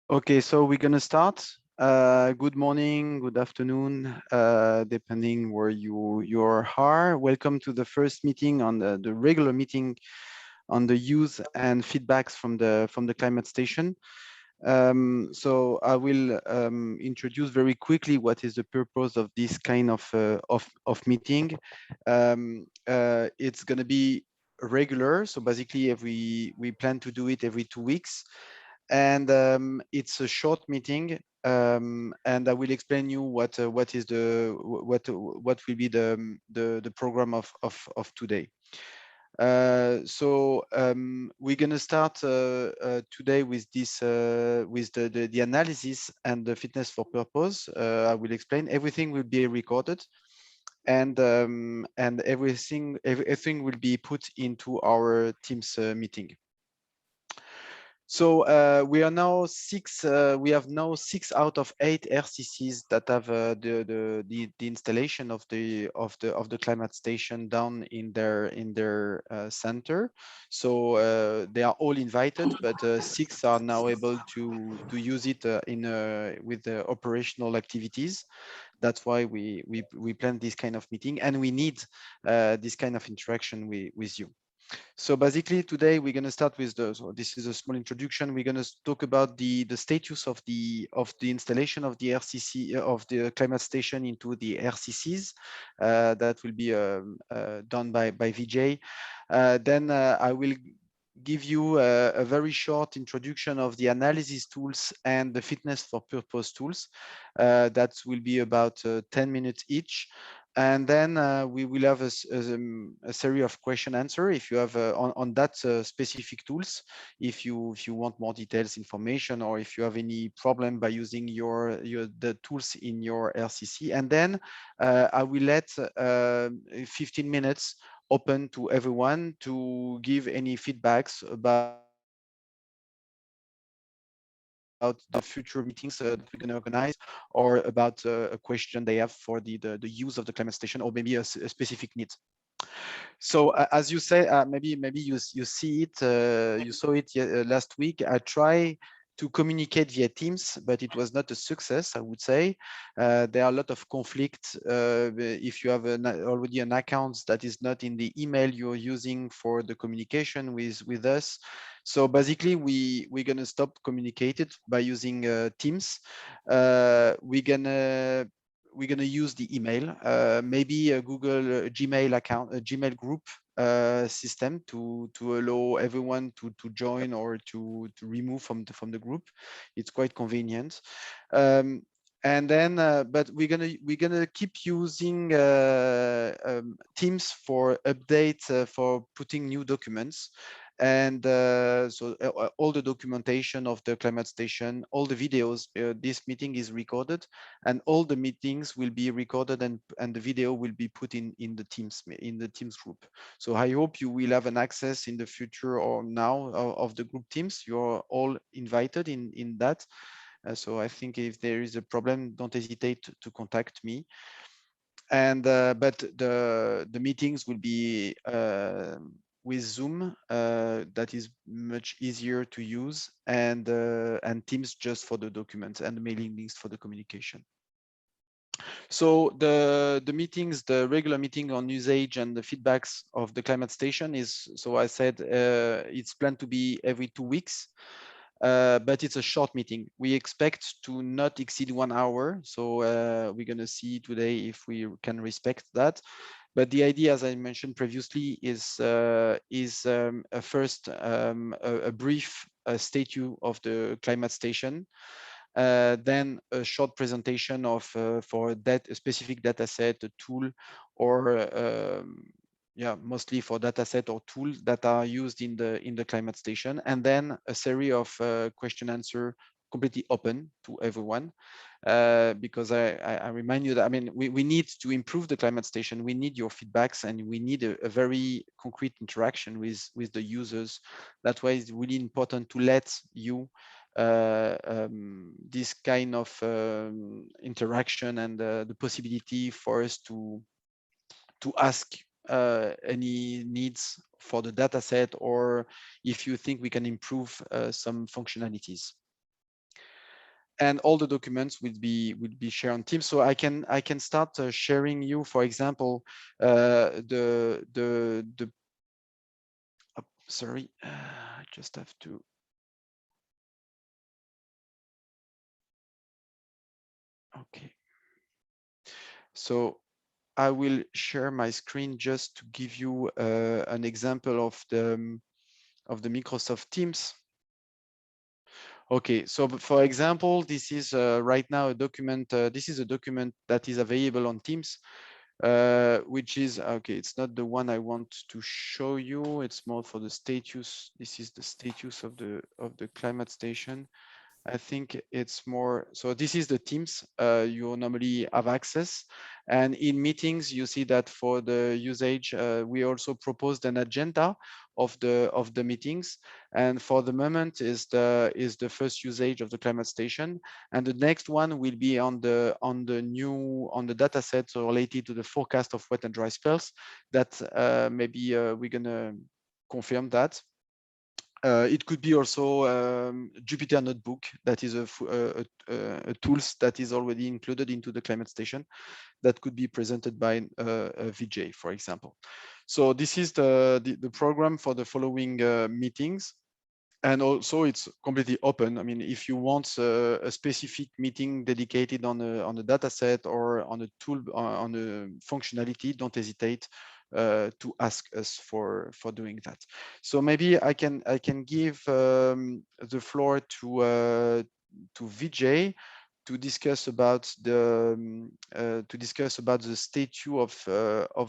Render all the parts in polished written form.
Okay, so we're gonna start. Good morning, good afternoon, depending where you are. Welcome to the first meeting on the regular meeting on the use and feedbacks from the climate station. So I will introduce very quickly what is the purpose of this kind of meeting. It's gonna be regular, so basically we plan to do it every 2 weeks, and it's a short meeting, and I will explain you what is what will be the program of today. We're going to start today with this with the analysis and the fitness for purpose. I will explain. Everything will be recorded, and everything will be put into our Teams meeting. So we are now six. We have now 6 out of 8 RCCs that have the installation of the climate station down in their center. So they are all invited, but 6 are now able to use it with the operational activities. That's why we plan this kind of meeting, and we need this kind of interaction with you. So basically today we're going to start with so this is a small introduction. We're going to talk about the status of the installation of the RCC of the climate station into the RCCs. That will be done by VJ. Then I will give you a very short introduction of the analysis tools and the fitness for purpose tools. That will be about 10 minutes each. And then we will have a series of question answer if you have on that specific tools, if you want more details information, or if you have any problem by using the tools in your RCC. And then I will let 15 minutes open to everyone to give any feedbacks about the future meetings that we're going to organize, or about a question they have for the use of the climate station, or maybe a specific needs. So as you say, maybe you see it, you saw it last week. I try to communicate via Teams, but it was not a success, I would say. There are a lot of conflict if you have already an account that is not in the email you're using for the communication with us. So basically, we're gonna stop communicated by using Teams. We're gonna use the email, maybe a Google Gmail account, a Gmail group system to allow everyone to join or to remove from the group. It's quite convenient. And then, but we're gonna keep using Teams for updates, for putting new documents, and all the documentation of the climate station, all the videos. This meeting is recorded, and all the meetings will be recorded, and the video will be put in the Teams group. So I hope you will have an access in the future or now of the group Teams. You're all invited in that. So I think if there is a problem, don't hesitate to contact me. And but the meetings will be with Zoom. That is much easier to use, and Teams just for the documents and the mailing links for the communication. So the meetings, the regular meeting on usage and the feedbacks of the climate station is, so I said, it's planned to be every 2 weeks. But it's a short meeting. We expect to not exceed 1 hour. So we're going to see today if we can respect that. But the idea, as I mentioned previously, is a first a brief statue of the climate station, then a short presentation of for that a specific data set, a tool, or yeah, mostly for data set or tools that are used in the climate station, and then a series of question answer completely open to everyone. Because I remind you that, I mean, we need to improve the climate station. We need your feedbacks, and we need a very concrete interaction with the users. That's why it's really important to let you this kind of interaction, and the possibility for us to ask any needs for the data set, or if you think we can improve some functionalities. and all the documents will be shared on Teams. So I can start sharing you, for example, the sorry, I just have to. Okay. So I will share my screen just to give you an example of the Microsoft Teams. Okay, so for example, this is right now a document. This is a document that is available on Teams, which is okay. It's not the one I want to show you. It's more for the status. This is the status of the climate station. I think it's more, so this is the Teams you normally have access. And in meetings, you see that for the usage, we also proposed an agenda of the meetings. And for the moment is the first usage of the climate station. And the next one will be on the data sets related to the forecast of wet and dry spells that maybe we're gonna confirm that. It could be also Jupyter Notebook, that is a tools that is already included into the climate station that could be presented by a VJ, for example. So this is the program for the following meetings. And also it's completely open. I mean, if you want a specific meeting dedicated on a data set or on a tool, on a functionality, don't hesitate to ask us for doing that. So maybe I can give the floor to VJ to discuss about the status of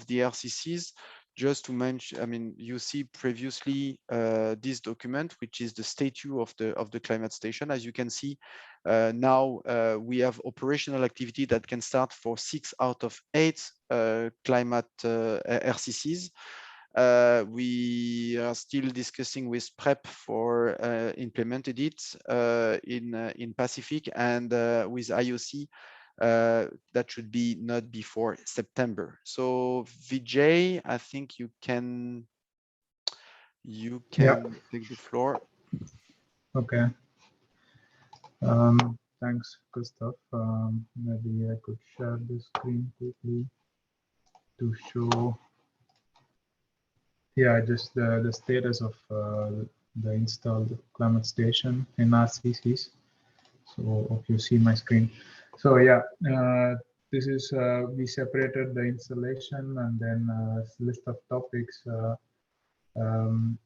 the RCCs. Just to mention, I mean, you see previously this document, which is the status of the climate station. As you can see, now we have operational activity that can start for 6 out of 8 climate RCCs. We are still discussing with PrEP for implemented it in Pacific, and with IOC that should be not before September. So Vijay, I think you can take the floor. Okay. Thanks, Christoph. Maybe I could share the screen quickly to show, just the status of the installed climate station in RCCs. So if you see my screen. So this is, we separated the installation and then a list of topics, and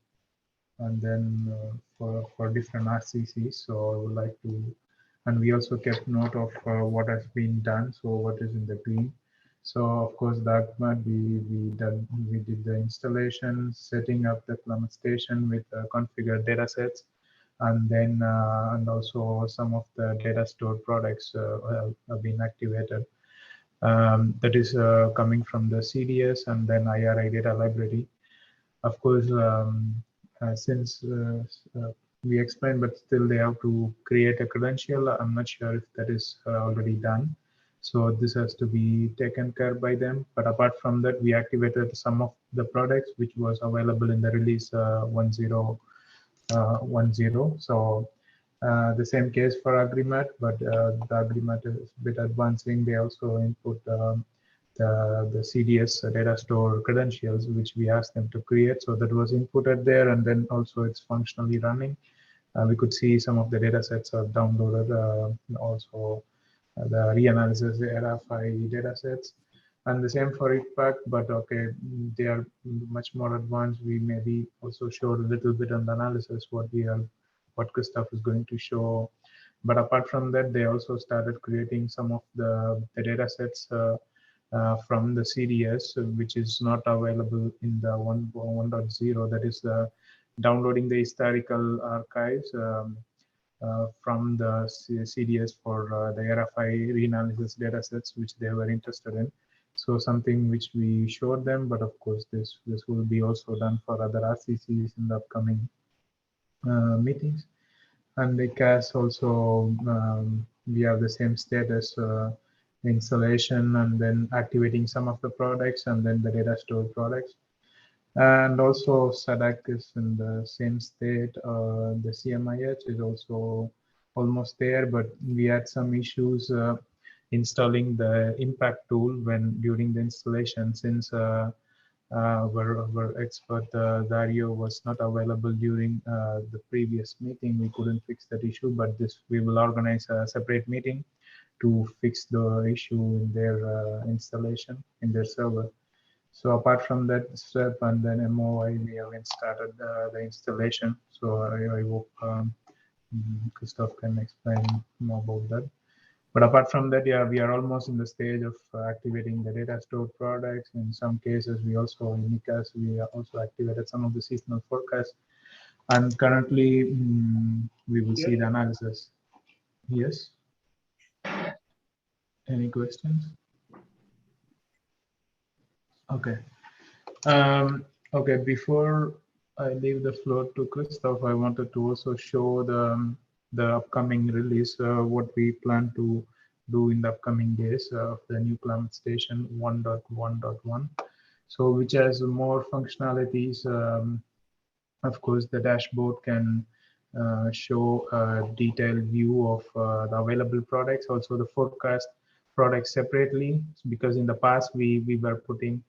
then for different RCCs. So I would like to, and we also kept note of what has been done. So what is in the green. So of course that we did the installation, setting up the climate station with configured data sets, and then and also some of the data stored products have been activated. That is coming from the CDS and then IRI data library. Of course, since we explained, but still they have to create a credential. I'm not sure if that is already done. So this has to be taken care by them. But apart from that, we activated some of the products which was available in the release 1010. So the same case for Agreement, but the Agreement is a bit advancing. They also input the CDS data store credentials, which we asked them to create. So that was inputted there, and then also it's functionally running. We could see some of the data sets are downloaded, also the reanalysis UaF-CS data sets. And the same for IPAC, but okay, they are much more advanced. We maybe also showed a little bit on the analysis what Christoph is going to show. But apart from that, they also started creating some of the data sets from the CDS, which is not available in the 1.0. That is downloading the historical archives from the CDS for the UaF-CS reanalysis data sets, which they were interested in. So something which we showed them, but of course this will be also done for other RCCs in the upcoming meetings. And the CAS also, we have the same status, installation and then activating some of the products and then the data stored products. And also SADC is in the same state. The CMIH is also almost there, but we had some issues installing the impact tool when during the installation, since our expert Dario was not available during the previous meeting. We couldn't fix that issue, but this we will organize a separate meeting to fix the issue in their installation in their server. So apart from that step and then MOI, we haven't started the installation. So I hope Christoph can explain more about that. But apart from that, yeah, we are almost in the stage of activating the data store products. In some cases, we also, in NICAS, we also activated some of the seasonal forecasts. And currently, we will see the analysis. Yes? Any questions? Okay. Okay, before I leave the floor to Christoph, I wanted to also show the upcoming release, what we plan to do in the upcoming days of the new climate station 1.1.1. So which has more functionalities. Of course, the dashboard can show a detailed view of the available products, also the forecast products separately, because in the past we were putting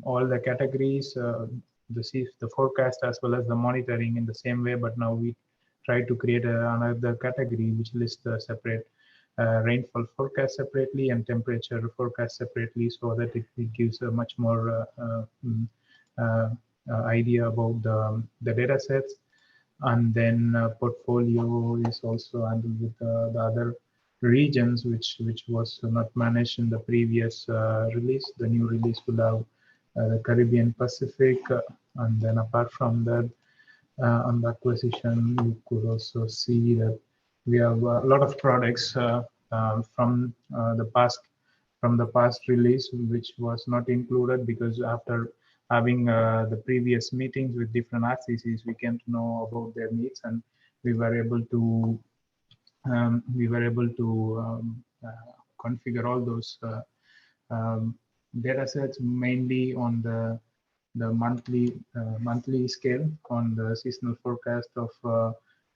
all the categories, the forecast as well as the monitoring in the same way, but now we try to create another category which lists the separate rainfall forecast separately and temperature forecast separately, so that it gives a much more idea about the data sets. And then portfolio is also handled with the other regions which was not managed in the previous release. The new release will have the Caribbean Pacific, and then apart from that, on the acquisition, you could also see that we have a lot of products from the past release, which was not included because after having the previous meetings with different RCCs, we came to know about their needs, and we were able to configure all those data sets mainly on the monthly scale on the seasonal forecast of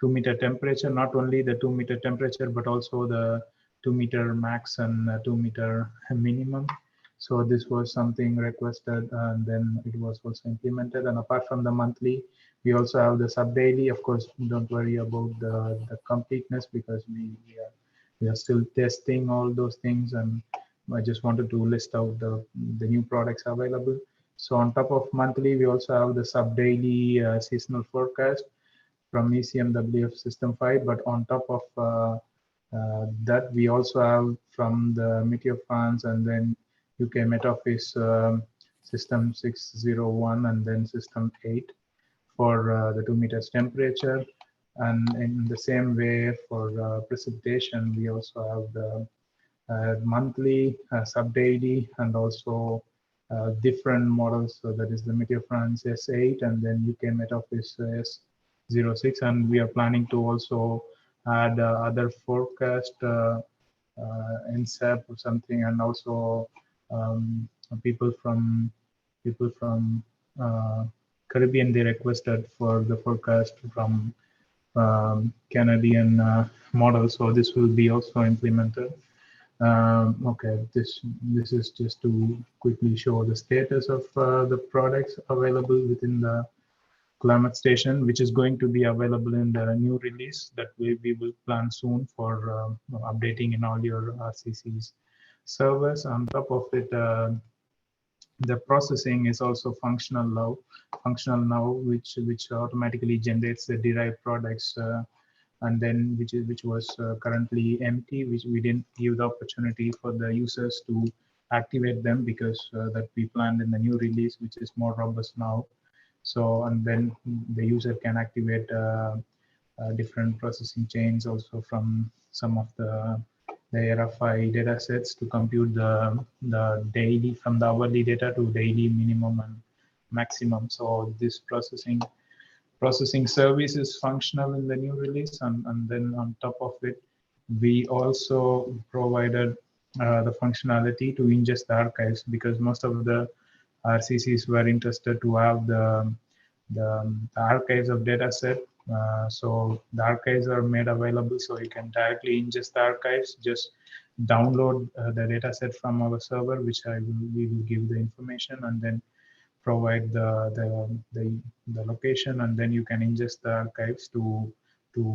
2-meter temperature, not only the 2-meter temperature, but also the 2-meter max and 2-meter minimum. So this was something requested, and then it was also implemented. And apart from the monthly, we also have the sub-daily. Of course, don't worry about the completeness because we are still testing all those things, and I just wanted to list out the new products available. So on top of monthly, we also have the sub-daily seasonal forecast from ECMWF System 5. But on top of that, we also have from the Meteor France and then UK Met Office System 601 and then System 8 for the 2 meters temperature. And in the same way for precipitation, we also have the monthly, sub-daily, and also different models. So that is the Meteor France S8 and then UK Met Office S06. And we are planning to also add other forecast NSAP or something, and also people from Caribbean, they requested for the forecast from Canadian model. So this will be also implemented. Okay, this is just to quickly show the status of the products available within the climate station, which is going to be available in the new release that we will plan soon for updating in all your RCCs servers. On top of it, the processing is also functional now, which automatically generates the derived products, and then which was currently empty, which we didn't give the opportunity for the users to activate them because that we planned in the new release, which is more robust now. So, and then the user can activate different processing chains also from some of the RFI data sets to compute the daily, from the hourly data to daily minimum and maximum. So this processing service is functional in the new release, and then on top of it, we also provided the functionality to ingest the archives, because most of the RCCs were interested to have the archives of data set So the archives are made available, so you can directly ingest the archives. Just download the data set from our server, which we will give the information, and then provide the location, and then you can ingest the archives to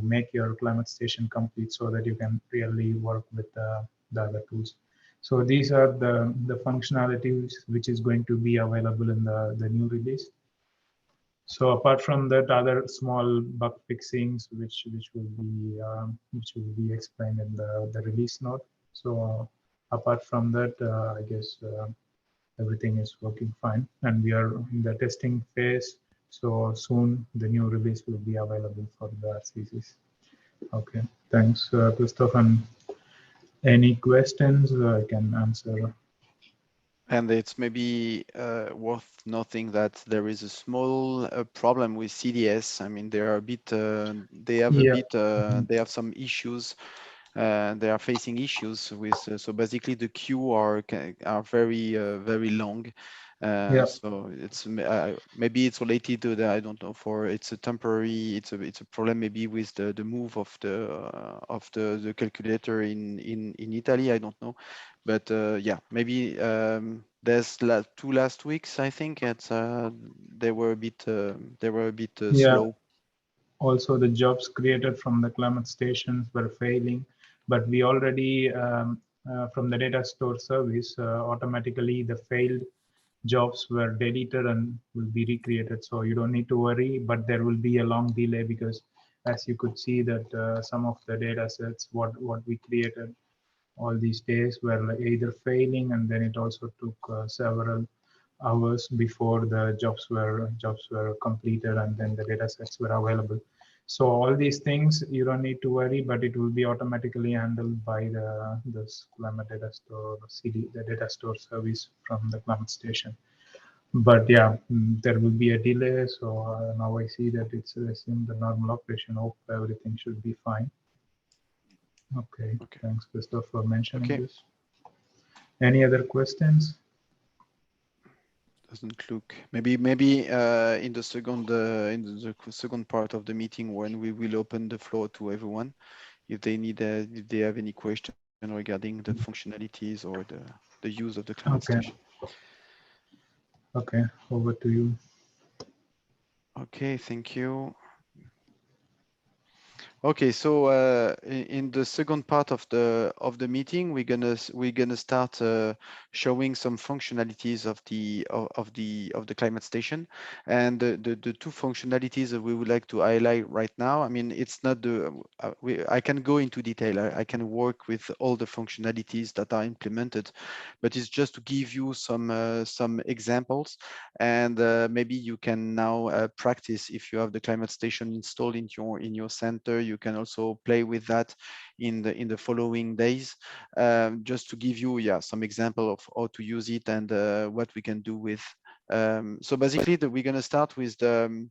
make your climate station complete, so that you can really work with the other tools. So these are the functionalities which is going to be available in the new release. So apart from that, other small bug fixings which will be explained in the release note. So apart from that, I guess everything is working fine, and we are in the testing phase. So soon the new release will be available for the RCCs. Okay, thanks, Christoph. And any questions I can answer? And it's maybe worth noting that there is a small problem with CDS. I mean, they are a bit, they have a Yeah. bit, they have some issues. They are facing issues with, so basically the queue are very long. Yeah. So it's maybe it's related to the, I don't know, for it's a temporary, it's a problem maybe with the move of the calculator in Italy. I don't know, but yeah, maybe there's two last weeks. I think it's they were a bit Yeah. slow. Also, the jobs created from the climate stations were failing, but we already from the data store service automatically the failed jobs were deleted and will be recreated, so you don't need to worry. But there will be a long delay, because as you could see that some of the data sets what we created all these days were like either failing, and then it also took several hours before the jobs were completed, and then the data sets were available. So all these things you don't need to worry, but it will be automatically handled by the climate data store CD, the data store service from the climate station. But yeah, there will be a delay. So now I see that it's in the normal operation. Hope everything should be fine. Okay, Okay. thanks, Christoph, for mentioning Okay. this. Any other questions? Doesn't look. Maybe in the second part of the meeting, when we will open the floor to everyone, if they need if they have any question regarding the functionalities or the use of the climate Okay, station. okay, over to you. Okay, thank you. Okay, so in the second part of the meeting, we're gonna start showing some functionalities of the climate station, and the two functionalities that we would like to highlight right now. I mean, it's not I can go into detail. I can work with all the functionalities that are implemented, but it's just to give you some examples, and maybe you can now practice if you have the climate station installed in your center. You can also play with that in the following days, just to give you some example of how to use it and what we can do with. So basically, we're going to start with the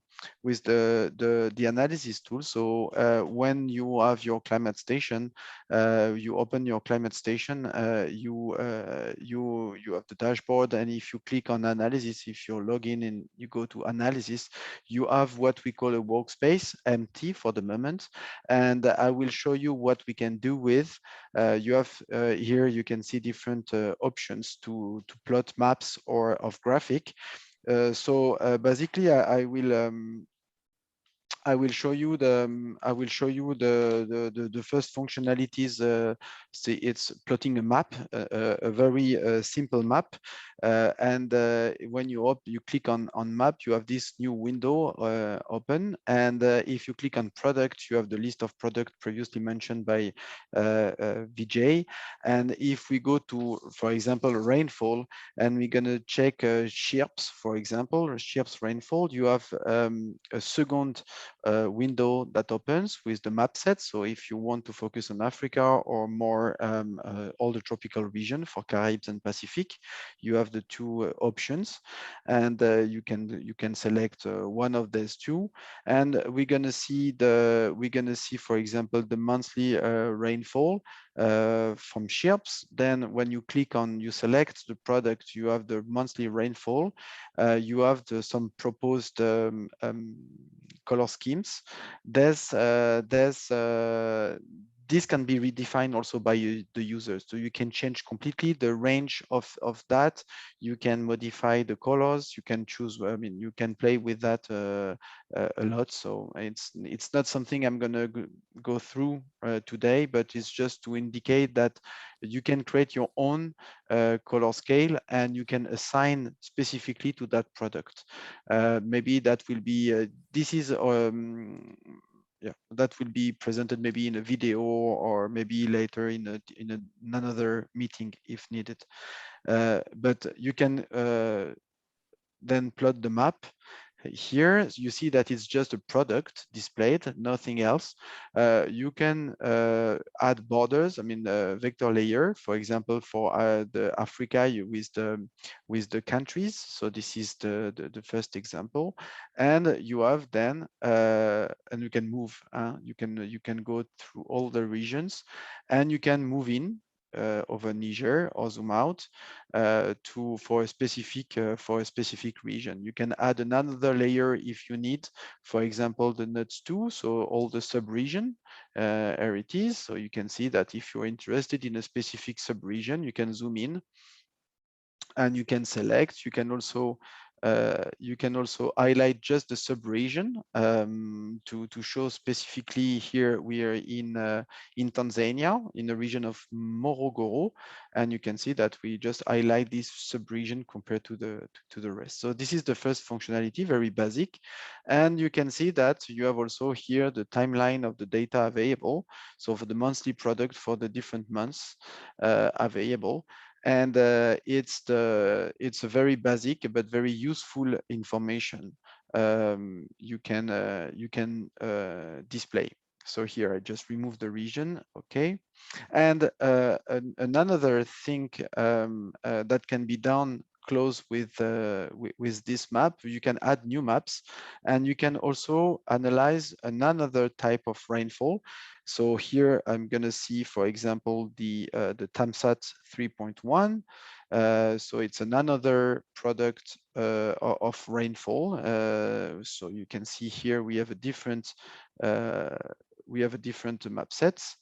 analysis tool. So when you have your climate station, you open your climate station, you have the dashboard, and if you click on analysis, if you log in and you go to analysis, you have what we call a workspace, empty for the moment, and I will show you what we can do with. You have here you can see different options to plot maps or of graphic. So basically, I will show you the first functionalities. See, it's plotting a map, a very simple map, and when you click on map, you have this new window open, and if you click on product, you have the list of product previously mentioned by Vijay. And if we go to, for example, rainfall, and we're gonna check SHIRPS, for example, SHIRPS rainfall, you have a second window that opens with the map set. So if you want to focus on Africa or more all the tropical region for Caribbean and Pacific, you have the two options, and you can select one of those two. And we're gonna see, for example, the monthly rainfall from SHIRPS. Then when you select the product, you have the monthly rainfall. You have some proposed color schemes. This can be redefined also by the users. So you can change completely the range of that. You can modify the colors. You can choose, I mean, you can play with that a lot. So it's not something I'm gonna go through today, but it's just to indicate that you can create your own color scale and you can assign specifically to that product. Maybe that will be, this is, yeah, that will be presented maybe in a video or maybe later in another meeting if needed. But you can then plot the map. Here you see that it's just a product displayed, nothing else. You can add borders, I mean vector layer, for example, for the Africa with the countries. So this is the first example, and you have then and you can move. You can go through all the regions, and you can move in over Niger or zoom out for a specific region. You can add another layer if you need, for example, the nuts too. So all the sub-region, here it is. So you can see that if you're interested in a specific sub-region, you can zoom in and you can select. You can also highlight just the sub-region to show specifically. Here we are in Tanzania, in the region of Morogoro, and you can see that we just highlight this sub-region compared to the rest. So this is the first functionality, very basic, and you can see that you have also here the timeline of the data available. So for the monthly product for the different months available. And it's a very basic but very useful information you can display. So here I just remove the region, okay. And another thing that can be done close with this map, you can add new maps, and you can also analyze another type of rainfall. So here I'm going to see, for example, the TAMSAT 3.1. So it's another product of rainfall. So you can see here we have a different map sets,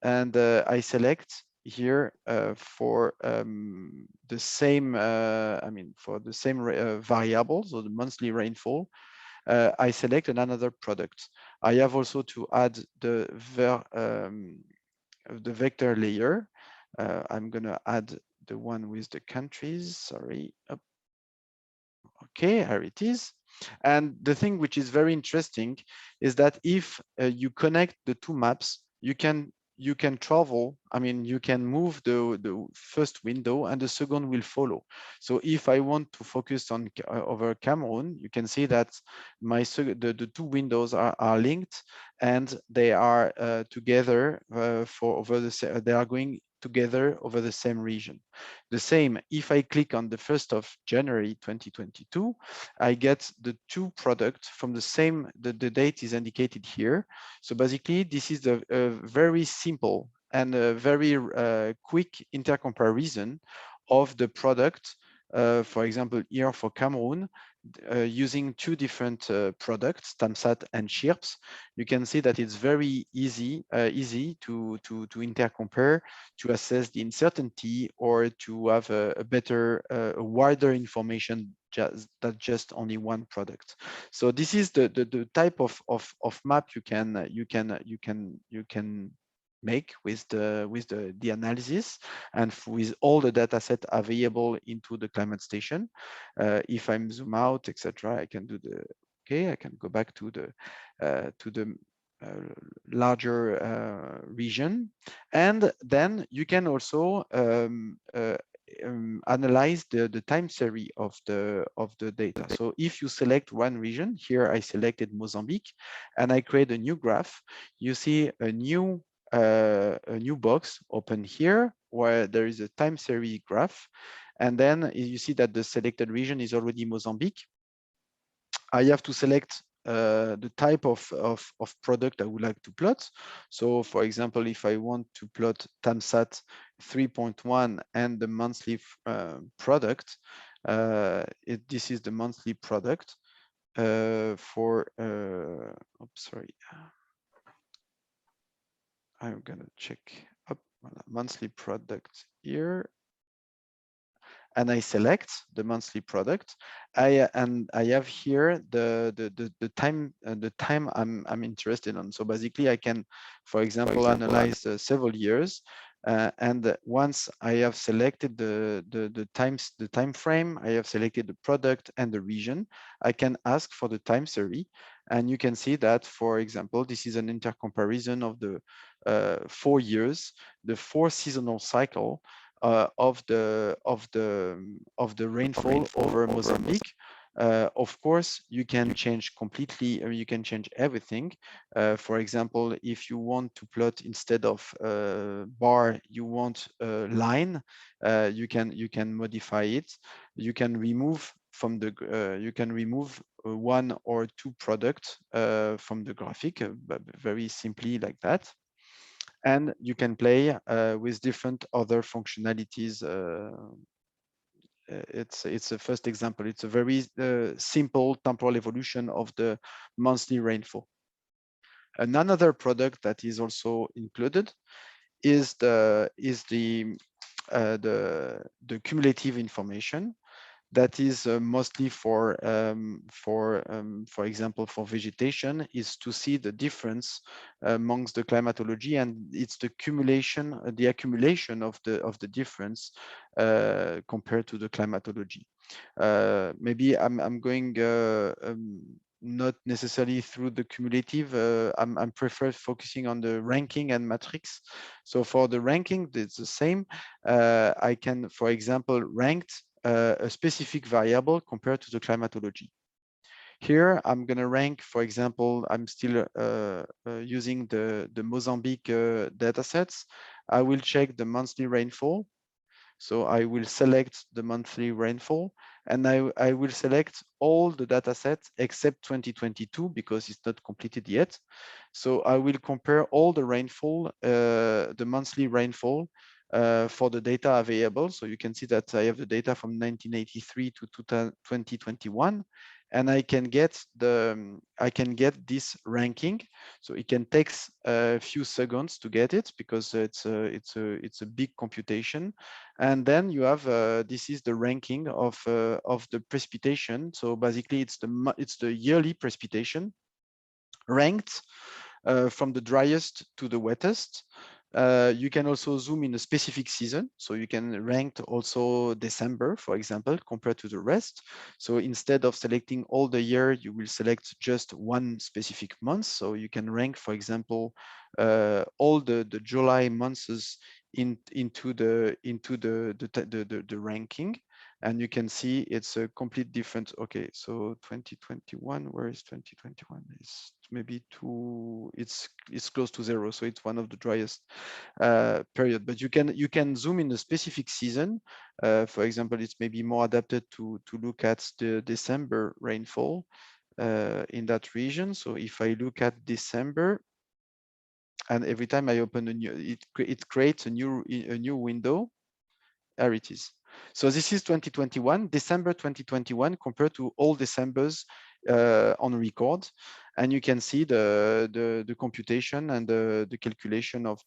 and I select here for the same, I mean, for the same variables, or the monthly rainfall. I select another product. I have also to add the vector layer. I'm going to add the one with the countries. Sorry. Okay, here it is. And the thing which is very interesting is that if you connect the two maps, you can travel. I mean, you can move the first window and the second will follow. So if I want to focus on over Cameroon, you can see that the two windows are linked, and they are together they are going together over the same region. The same, if I click on the 1st of January 2022, I get the two products from the same, the date is indicated here. So basically, this is a very simple and a very quick intercomparison of the product. For example, here for Cameroon, using two different products, TAMSAT and CHIRPS, you can see that it's very easy to intercompare, to assess the uncertainty, or to have a better, a wider information than just only one product. So this is the type of map you can make with the analysis, and with all the data set available into the climate station. If I'm zoom out, etc., I can do I can go back to the larger region, and then you can also analyze the time series of the data. So if you select one region, here I selected Mozambique, and I create a new graph, you see a new box open here where there is a time series graph, and then you see that the selected region is already Mozambique. I have to select the type of product I would like to plot. So for example, if I want to plot TAMSAT 3.1 and the monthly product, this is the monthly product for sorry. I'm gonna check up monthly product here, and I select the monthly product. And I have here the time I'm interested on. So basically, I can, for example, analyze several years. And once I have selected the time frame, I have selected the product and the region, I can ask for the time series. And you can see that, for example, this is an intercomparison of the 4 years, the 4 seasonal cycle of the rainfall over Mozambique. Of course, you can change completely, or you can change everything. For example, if you want to plot instead of bar, you want a line, you can modify it. You can remove from the you can remove one or two products from the graphic, very simply like that. And you can play with different other functionalities. It's a first example. It's a very simple temporal evolution of the monthly rainfall. And another product that is also included is the cumulative information. That is mostly for example, for vegetation, is to see the difference amongst the climatology, and it's the accumulation of the difference compared to the climatology. Maybe I'm going not necessarily through the cumulative. I'm prefer focusing on the ranking and matrix. So for the ranking, it's the same. I can, for example, ranked a specific variable compared to the climatology. Here, I'm going to rank, for example, I'm still using the Mozambique data sets. I will check the monthly rainfall. So I will select the monthly rainfall, and I will select all the data sets except 2022 because it's not completed yet. So I will compare all the rainfall, the monthly rainfall for the data available. So you can see that I have the data from 1983 to 2021, and I can get this ranking. So it can take a few seconds to get it because it's a big computation. And then you have this is the ranking of the precipitation. So basically, it's the yearly precipitation ranked from the driest to the wettest. You can also zoom in a specific season. So you can rank also December, for example, compared to the rest. So instead of selecting all the year, you will select just one specific month. So you can rank, for example, all the July months into the ranking. And you can see it's a complete different. Okay, so 2021, where is 2021? It's maybe it's close to 0, so it's one of the driest period. But you can zoom in a specific season. For example, it's maybe more adapted to look at the December rainfall in that region. So if I look at December, and every time I open a new, it creates a new window. There it is. So this is 2021, December 2021, compared to all Decembers on record. And you can see the computation and the calculation of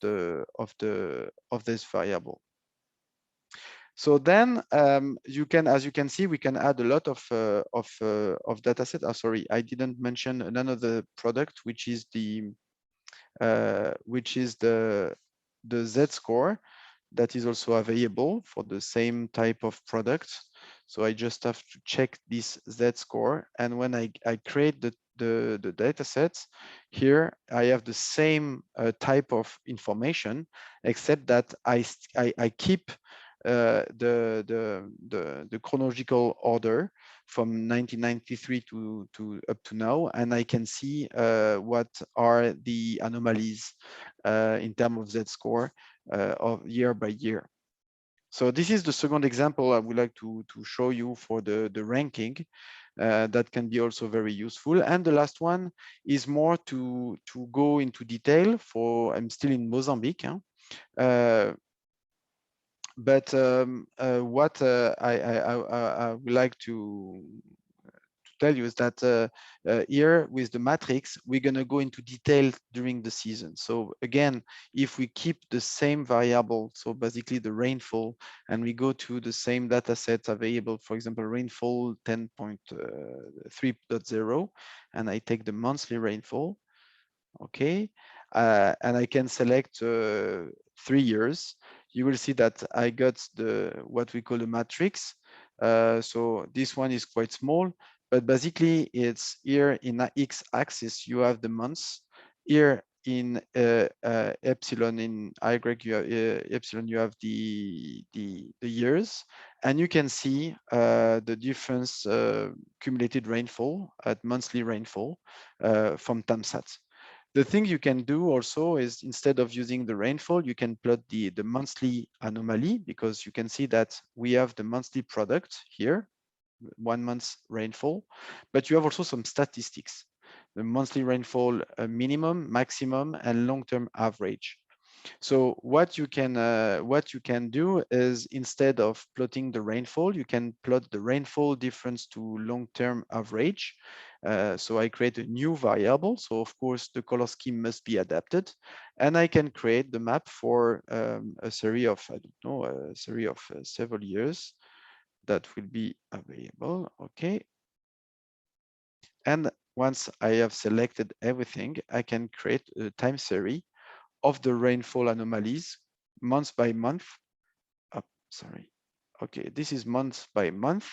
this variable. So then you can, as you can see, we can add a lot of data set. Oh, sorry, I didn't mention another product, which is the Z-score that is also available for the same type of product. So I just have to check this Z-score, and when I create the data sets here, I have the same type of information, except that I keep the chronological order from 1993 to up to now, and I can see what are the anomalies in terms of Z-score of year by year. So this is the second example I would like to show you for the ranking. That can be also very useful. And the last one is more to go into detail for, I'm still in Mozambique. But what I would like to tell you is that here with the matrix, we're going to go into detail during the season. So again, if we keep the same variable, so basically the rainfall, and we go to the same data sets available, for example, rainfall 10.3.0, and I take the monthly rainfall, okay, and I can select 3 years, you will see that I got the what we call a matrix. So this one is quite small, but basically it's here in the x-axis you have the months. Here in epsilon, in y you have, epsilon, you have the years, and you can see the difference cumulated rainfall at monthly rainfall from TAMSAT. The thing you can do also is, instead of using the rainfall, you can plot the monthly anomaly, because you can see that we have the monthly product here, 1 month's rainfall, but you have also some statistics, the monthly rainfall minimum, maximum, and long-term average. So what you can do is, instead of plotting the rainfall, you can plot the rainfall difference to long-term average. So I create a new variable. So of course the color scheme must be adapted, and I can create the map for a series of, I don't know, a series of several years that will be available. Okay. And once I have selected everything, I can create a time series of the rainfall anomalies month by month. Oh, sorry. Okay, this is month by month.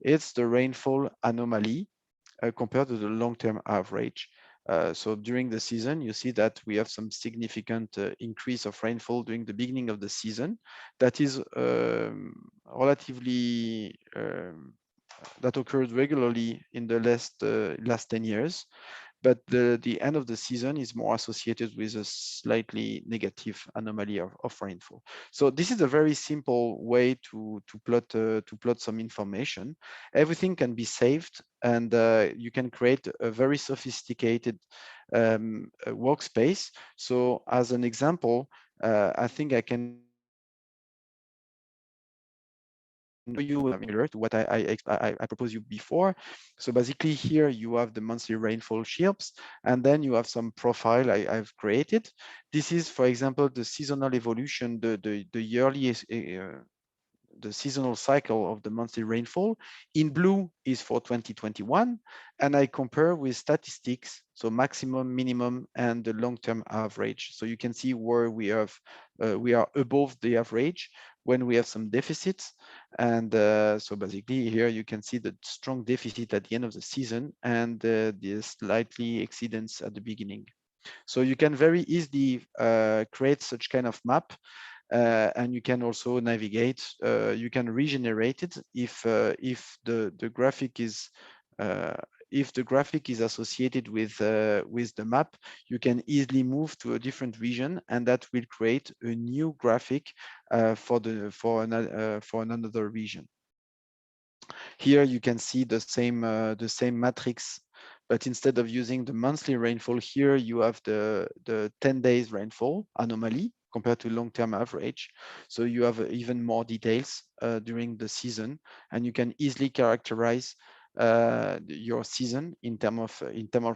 It's the rainfall anomaly compared to the long-term average. So during the season, you see that we have some significant increase of rainfall during the beginning of the season. That is relatively that occurred regularly in the last 10 years, but the end of the season is more associated with a slightly negative anomaly of rainfall. So this is a very simple way to plot some information. Everything can be saved, and you can create a very sophisticated workspace. So as an example, I think I can show you similar to what I proposed you before. So basically here you have the monthly rainfall shapes, and then you have some profile I've created. This is, for example, the seasonal evolution, the yearly the seasonal cycle of the monthly rainfall. In blue is for 2021, and I compare with statistics, so maximum, minimum, and the long-term average. So you can see where we are above the average, when we have some deficits. And so basically here you can see the strong deficit at the end of the season, and the slightly exceedance at the beginning. So you can very easily create such kind of map, and you can also navigate. You can regenerate it if the graphic is associated with the map. You can easily move to a different region, and that will create a new graphic for another region. Here you can see the same matrix, but instead of using the monthly rainfall, here you have the 10 days rainfall anomaly compared to long-term average. So you have even more details during the season, and you can easily characterize your season in term of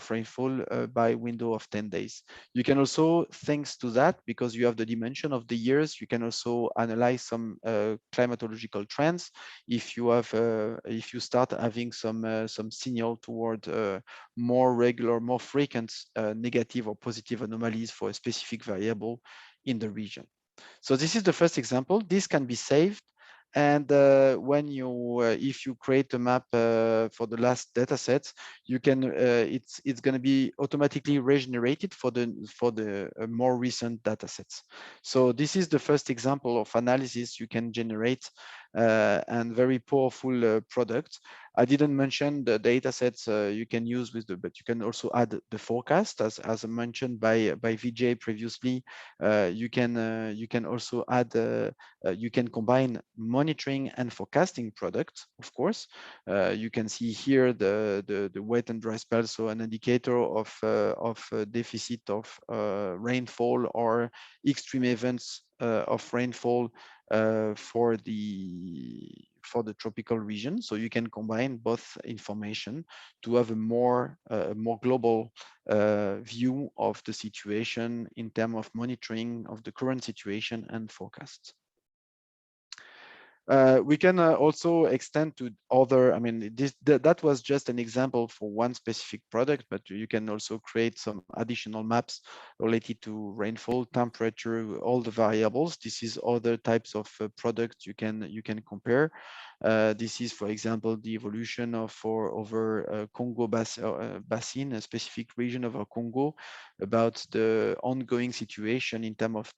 rainfall by window of 10 days. You can also, thanks to that, because you have the dimension of the years, you can also analyze some climatological trends. If you start having some signal toward more regular, more frequent negative or positive anomalies for a specific variable in the region. So this is the first example. This can be saved, and if you create a map for the last data sets, you can it's going to be automatically regenerated for the more recent data sets. So this is the first example of analysis you can generate, and very powerful product. I didn't mention the data sets you can use but you can also add the forecast, as mentioned by Vijay previously. You can also add you can combine monitoring and forecasting products, of course. You can see here the wet and dry spell, so an indicator of deficit of rainfall or extreme events of rainfall for for the tropical region. So you can combine both information to have a more global view of the situation in terms of monitoring of the current situation and forecasts. We can also extend to other, I mean, that was just an example for one specific product, but you can also create some additional maps related to rainfall, temperature, all the variables. This is other types of products you can compare. This is, for example, the evolution of over Congo basin, a specific region of Congo, about the ongoing situation in terms of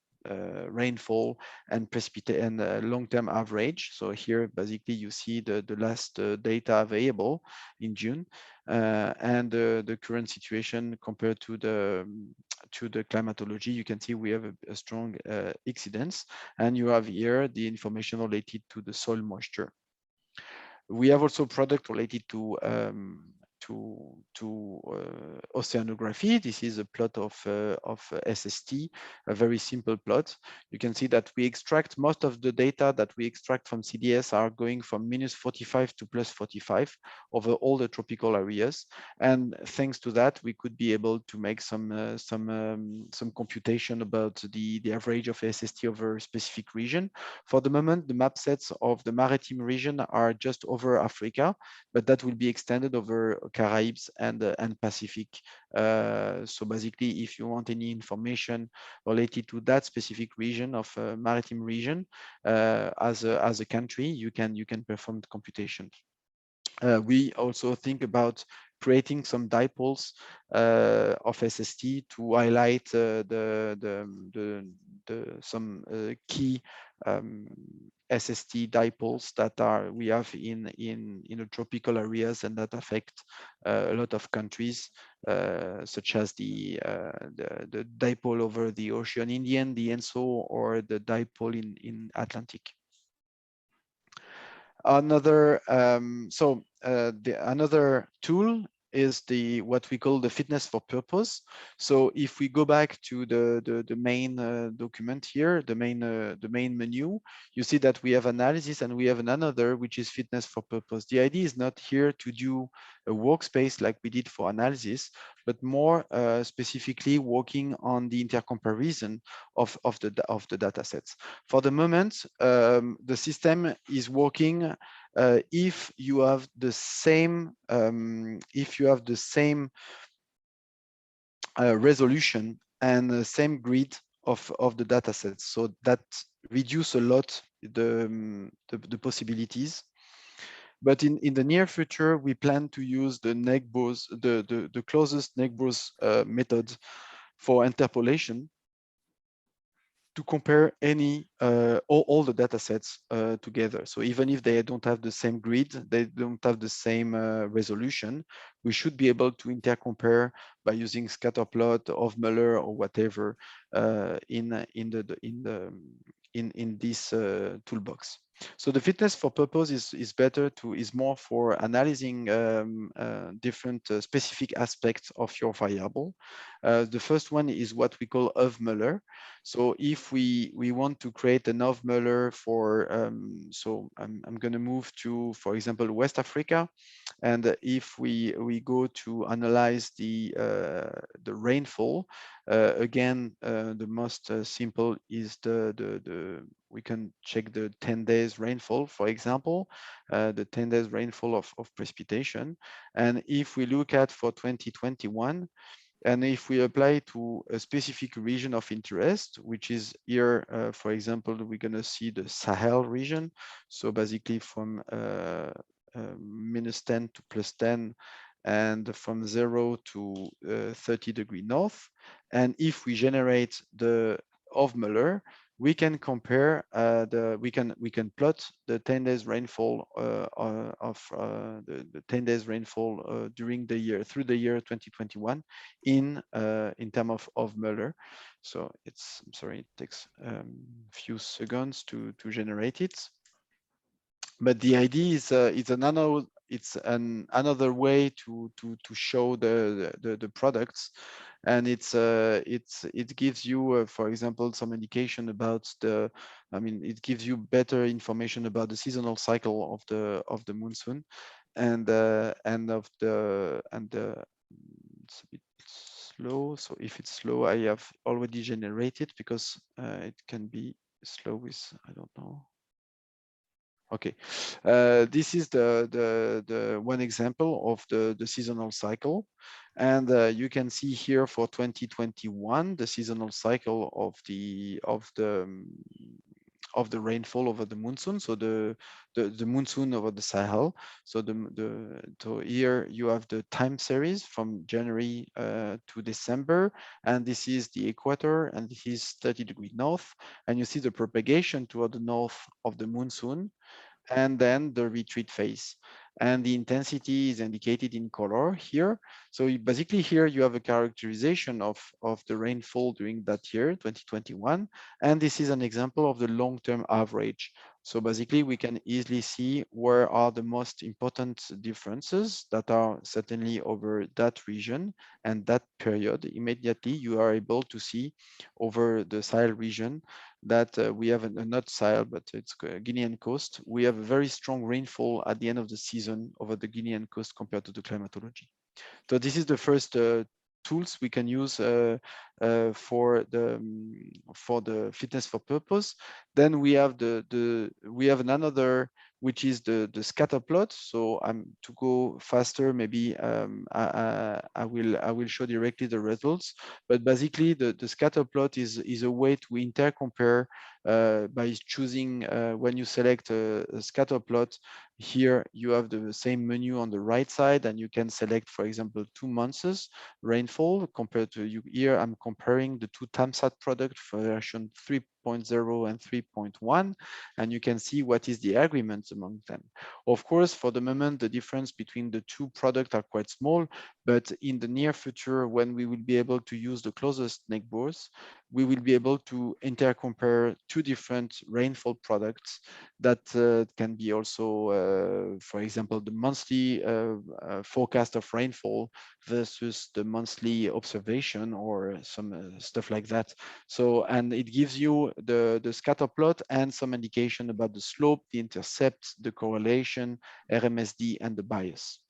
rainfall and precipitation and long-term average. So here, basically, you see the last data available in June and the current situation compared to the climatology. You can see we have a strong incidence, and you have here the information related to the soil moisture. We have also product related to oceanography. This is a plot of SST, a very simple plot. You can see that we extract most of the data that we extract from CDS are going from -45 to +45 over all the tropical areas. And thanks to that, we could be able to make some computation about the average of SST over a specific region. For the moment, the map sets of the maritime region are just over Africa, but that will be extended over Caribs and Pacific. So basically, if you want any information related to that specific region of maritime region as a country, you can perform the computation. We also think about creating some dipoles of SST to highlight some key SST dipoles that we have in the tropical areas and that affect a lot of countries, such as the dipole over the Ocean Indian, the ENSO, or the dipole in Atlantic. Another another tool is what we call the fitness for purpose. So if we go back to the main document here, the main menu, you see that we have analysis and we have another which is fitness for purpose. The idea is not here to do a workspace like we did for analysis, but more specifically working on the intercomparison of the data sets. For the moment, the system is working if you have the same resolution and the same grid of the data sets. So that reduce a lot the possibilities. But in the near future, we plan to use the neighbors, the closest neighbors method for interpolation to compare all the data sets together. So even if they don't have the same grid, they don't have the same resolution, we should be able to intercompare by using scatter plot of Muller or whatever in this toolbox. So the fitness for purpose is more for analyzing different specific aspects of your variable. The first one is what we call of Muller. So if we want to create an of Muller for, so I'm going to move to, for example, West Africa, and if we go to analyze the rainfall, again, the most simple is we can check the 10 days rainfall, for example, the 10 days rainfall of precipitation. And if we look at for 2021, and if we apply to a specific region of interest, which is here, for example, we're going to see the Sahel region. So basically from -10 to +10, and from 0 to 30° north. And if we generate the of Muller, we can compare we can plot the 10 days rainfall the 10 days rainfall during the year through the year 2021 in terms of Muller. So I'm sorry, it takes a few seconds to generate it. But the idea is it's another way to show the products. and it gives you, for example, some indication about the, I mean, it gives you better information about the seasonal cycle of the monsoon, and of the and the it's a bit slow. So if it's slow, I have already generated, because it can be slow with, I don't know. Okay, this is the one example of the seasonal cycle, and you can see here for 2021 the seasonal cycle of the rainfall over the monsoon. So the monsoon over the Sahel. So so here you have the time series from January to December, and this is the equator, and this is 30° north, and you see the propagation toward the north of the monsoon, and then the retreat phase. And the intensity is indicated in color here. So basically here you have a characterization of the rainfall during that year, 2021. And this is an example of the long-term average. So basically we can easily see where are the most important differences that are certainly over that region and that period. Immediately you are able to see over the Sahel region that we have not Sahel, but it's Guinean coast. We have a very strong rainfall at the end of the season over the Guinean coast compared to the climatology. So this is the first tools we can use for the fitness for purpose. Then we have we have another, which is the scatter plot. So to go faster, maybe I will show directly the results. But basically, the scatter plot is a way to intercompare by choosing when you select a scatter plot. Here you have the same menu on the right side, and you can select, for example, 2 months rainfall compared to you. Here I'm comparing the two TAMSAT product for version 3.0 and 3.1, and you can see what is the agreement among them. Of course, for the moment, the difference between the two products are quite small, but in the near future, when we will be able to use the closest neighbors, we will be able to intercompare two different rainfall products that can be also, for example, the monthly forecast of rainfall versus the monthly observation, or some stuff like that. So, and it gives you the scatter plot and some indication about the slope, the intercept, the correlation, RMSD, and the bias.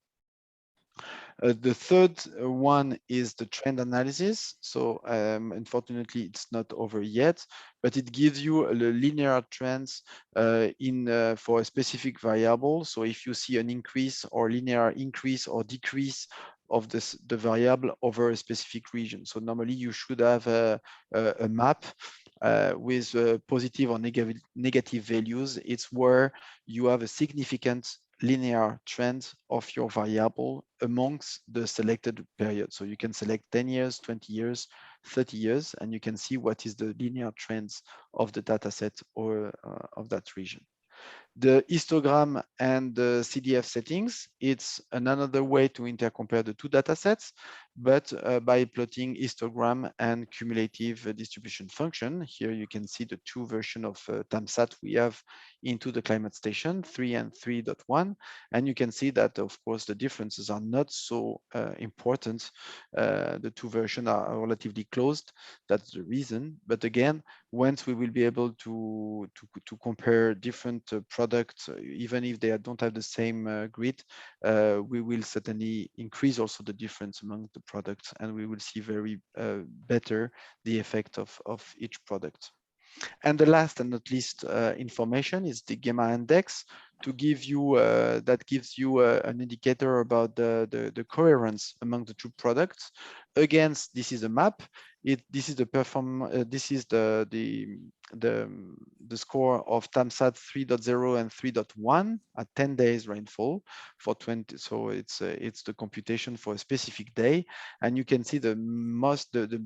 The third one is the trend analysis. So unfortunately, it's not over yet, but it gives you a linear trends for a specific variable. So if you see an increase or linear increase or decrease of the variable over a specific region. So normally you should have a map with positive or negative values. It's where you have a significant linear trend of your variable amongst the selected period. So you can select 10 years, 20 years, 30 years, and you can see what is the linear trends of the data set or of that region. The histogram and the CDF settings, it's another way to intercompare the two data sets, but by plotting histogram and cumulative distribution function. Here you can see the two versions of TAMSAT we have into the climate station, 3 and 3.1. And you can see that, of course, the differences are not so important. The two versions are relatively closed. That's the reason. But again, once we will be able to compare different products, even if they don't have the same grid, we will certainly increase also the difference among the products, and we will see very better the effect of each product. And the last and not least information is the gamma index, to give you that gives you an indicator about the coherence among the two products. Again, this is a map. This is the score of TAMSAT 3.0 and 3.1 at 10 days rainfall for 20. So it's the computation for a specific day, and you can see the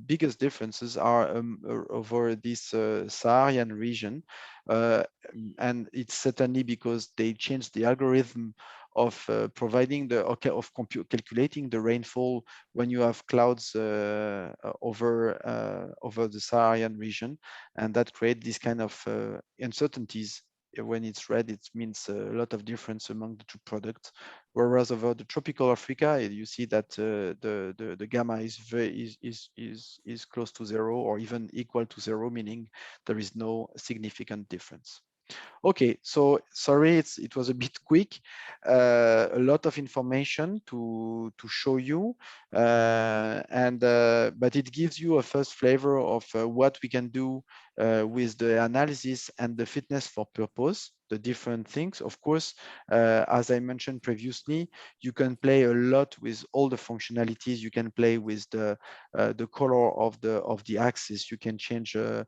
biggest differences are over this Saharan region, and it's certainly because they changed the algorithm of providing calculating the rainfall when you have clouds over the Saharan region, and that create this kind of uncertainties when it's red, it means a lot of difference among the two products. Whereas over the tropical Africa, you see that the gamma is close to 0 or even equal to 0, meaning there is no significant difference. Okay, so sorry, it was a bit quick, a lot of information to show you, but it gives you a first flavor of what we can do with the analysis and the fitness for purpose, the different things. Of course, as I mentioned previously, you can play a lot with all the functionalities. You can play with the color of the axis. You can change the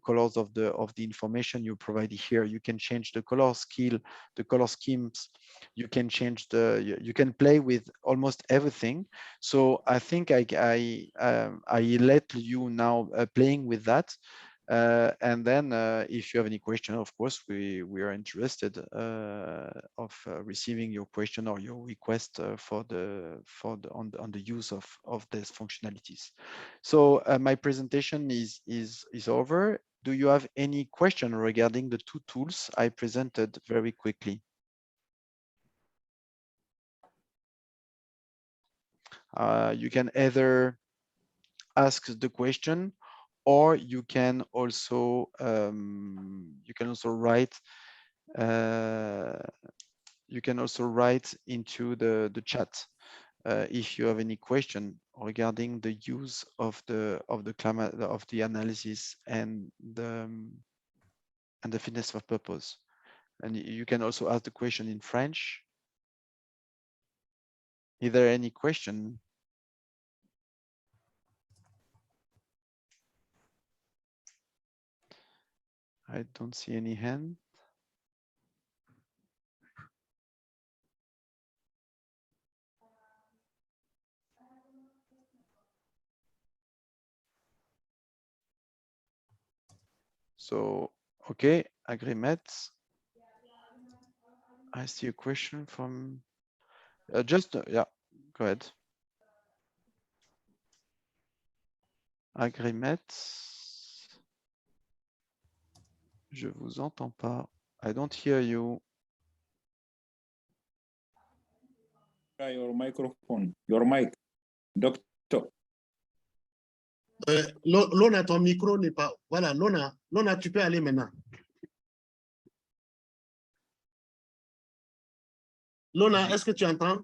colors of the information you provided here. You can change the color schemes. You can change you can play with almost everything. So I think I let you now playing with that. And then if you have any question, of course, we are interested of receiving your question or your request on the use of these functionalities. So my presentation is over. Do you have any question regarding the two tools I presented very quickly? You can either ask the question, or you can also write. You can also write into the chat if you have any question regarding the use of the analysis and the fitness for purpose. And you can also ask the question in French. Is there any question? I don't see any hand. So, okay, agreement. I see a question from yeah, go ahead. Agreement. Je vous entends pas. I don't hear you. Your microphone, your mic, doctor. Lona, ton micro n'est pas. Voilà, Lona, tu peux aller maintenant. Lona, est-ce que tu entends?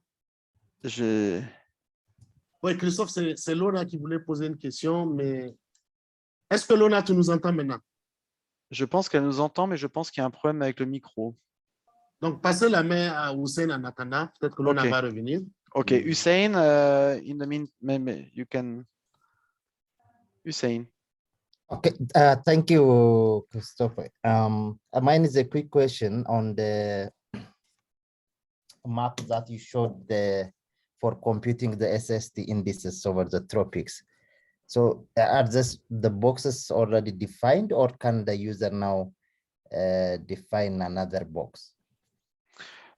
Oui, Christophe, c'est Lona qui voulait poser une question, mais est-ce que Lona, tu nous entends maintenant? Je pense qu'elle nous entend, mais je pense qu'il y a un problème avec le micro. Donc, passez la main à Hussein en attendant. Peut-être que Lona va revenir. OK, Hussein, in the meantime, you can... Hussein. Okay, thank you, Christopher. Mine is a quick question on the map that you showed for computing the SST indices over the tropics. So are the boxes already defined, or can the user now define another box?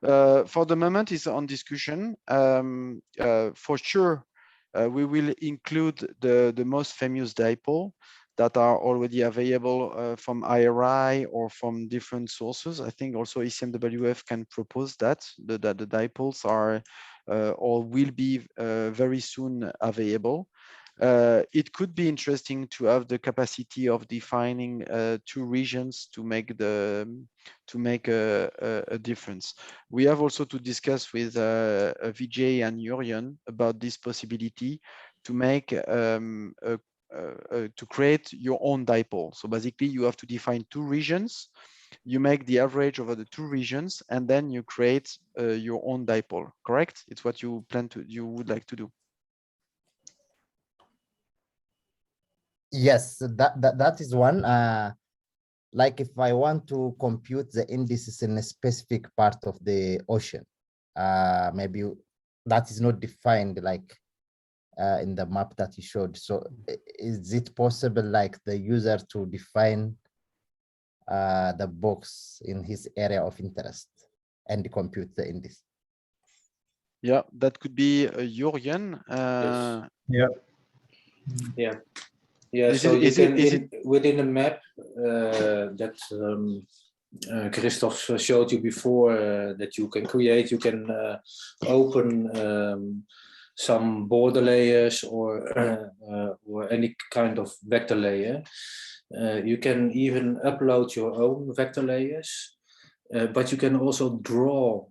For the moment, it's on discussion. For sure, we will include the most famous dipole that are already available from IRI or from different sources. I think also ECMWF can propose that the dipoles are or will be very soon available. It could be interesting to have the capacity of defining two regions to make a difference. We have also to discuss with Vijay and Yurian about this possibility to make to create your own dipole. So basically, you have to define two regions. You make the average over the two regions, and then you create your own dipole. Correct? It's what you would like to do. Yes, that is one. Like if I want to compute the indices in a specific part of the ocean, maybe that is not defined like in the map that you showed. So is it possible like the user to define the box in his area of interest and compute the index? Yeah, that could be Yurian. Yes. Yeah. Yeah, Is so it- you is it- can is it- within a map that Christoph showed you before that you can create. You can open some border layers or any kind of vector layer. You can even upload your own vector layers, but you can also draw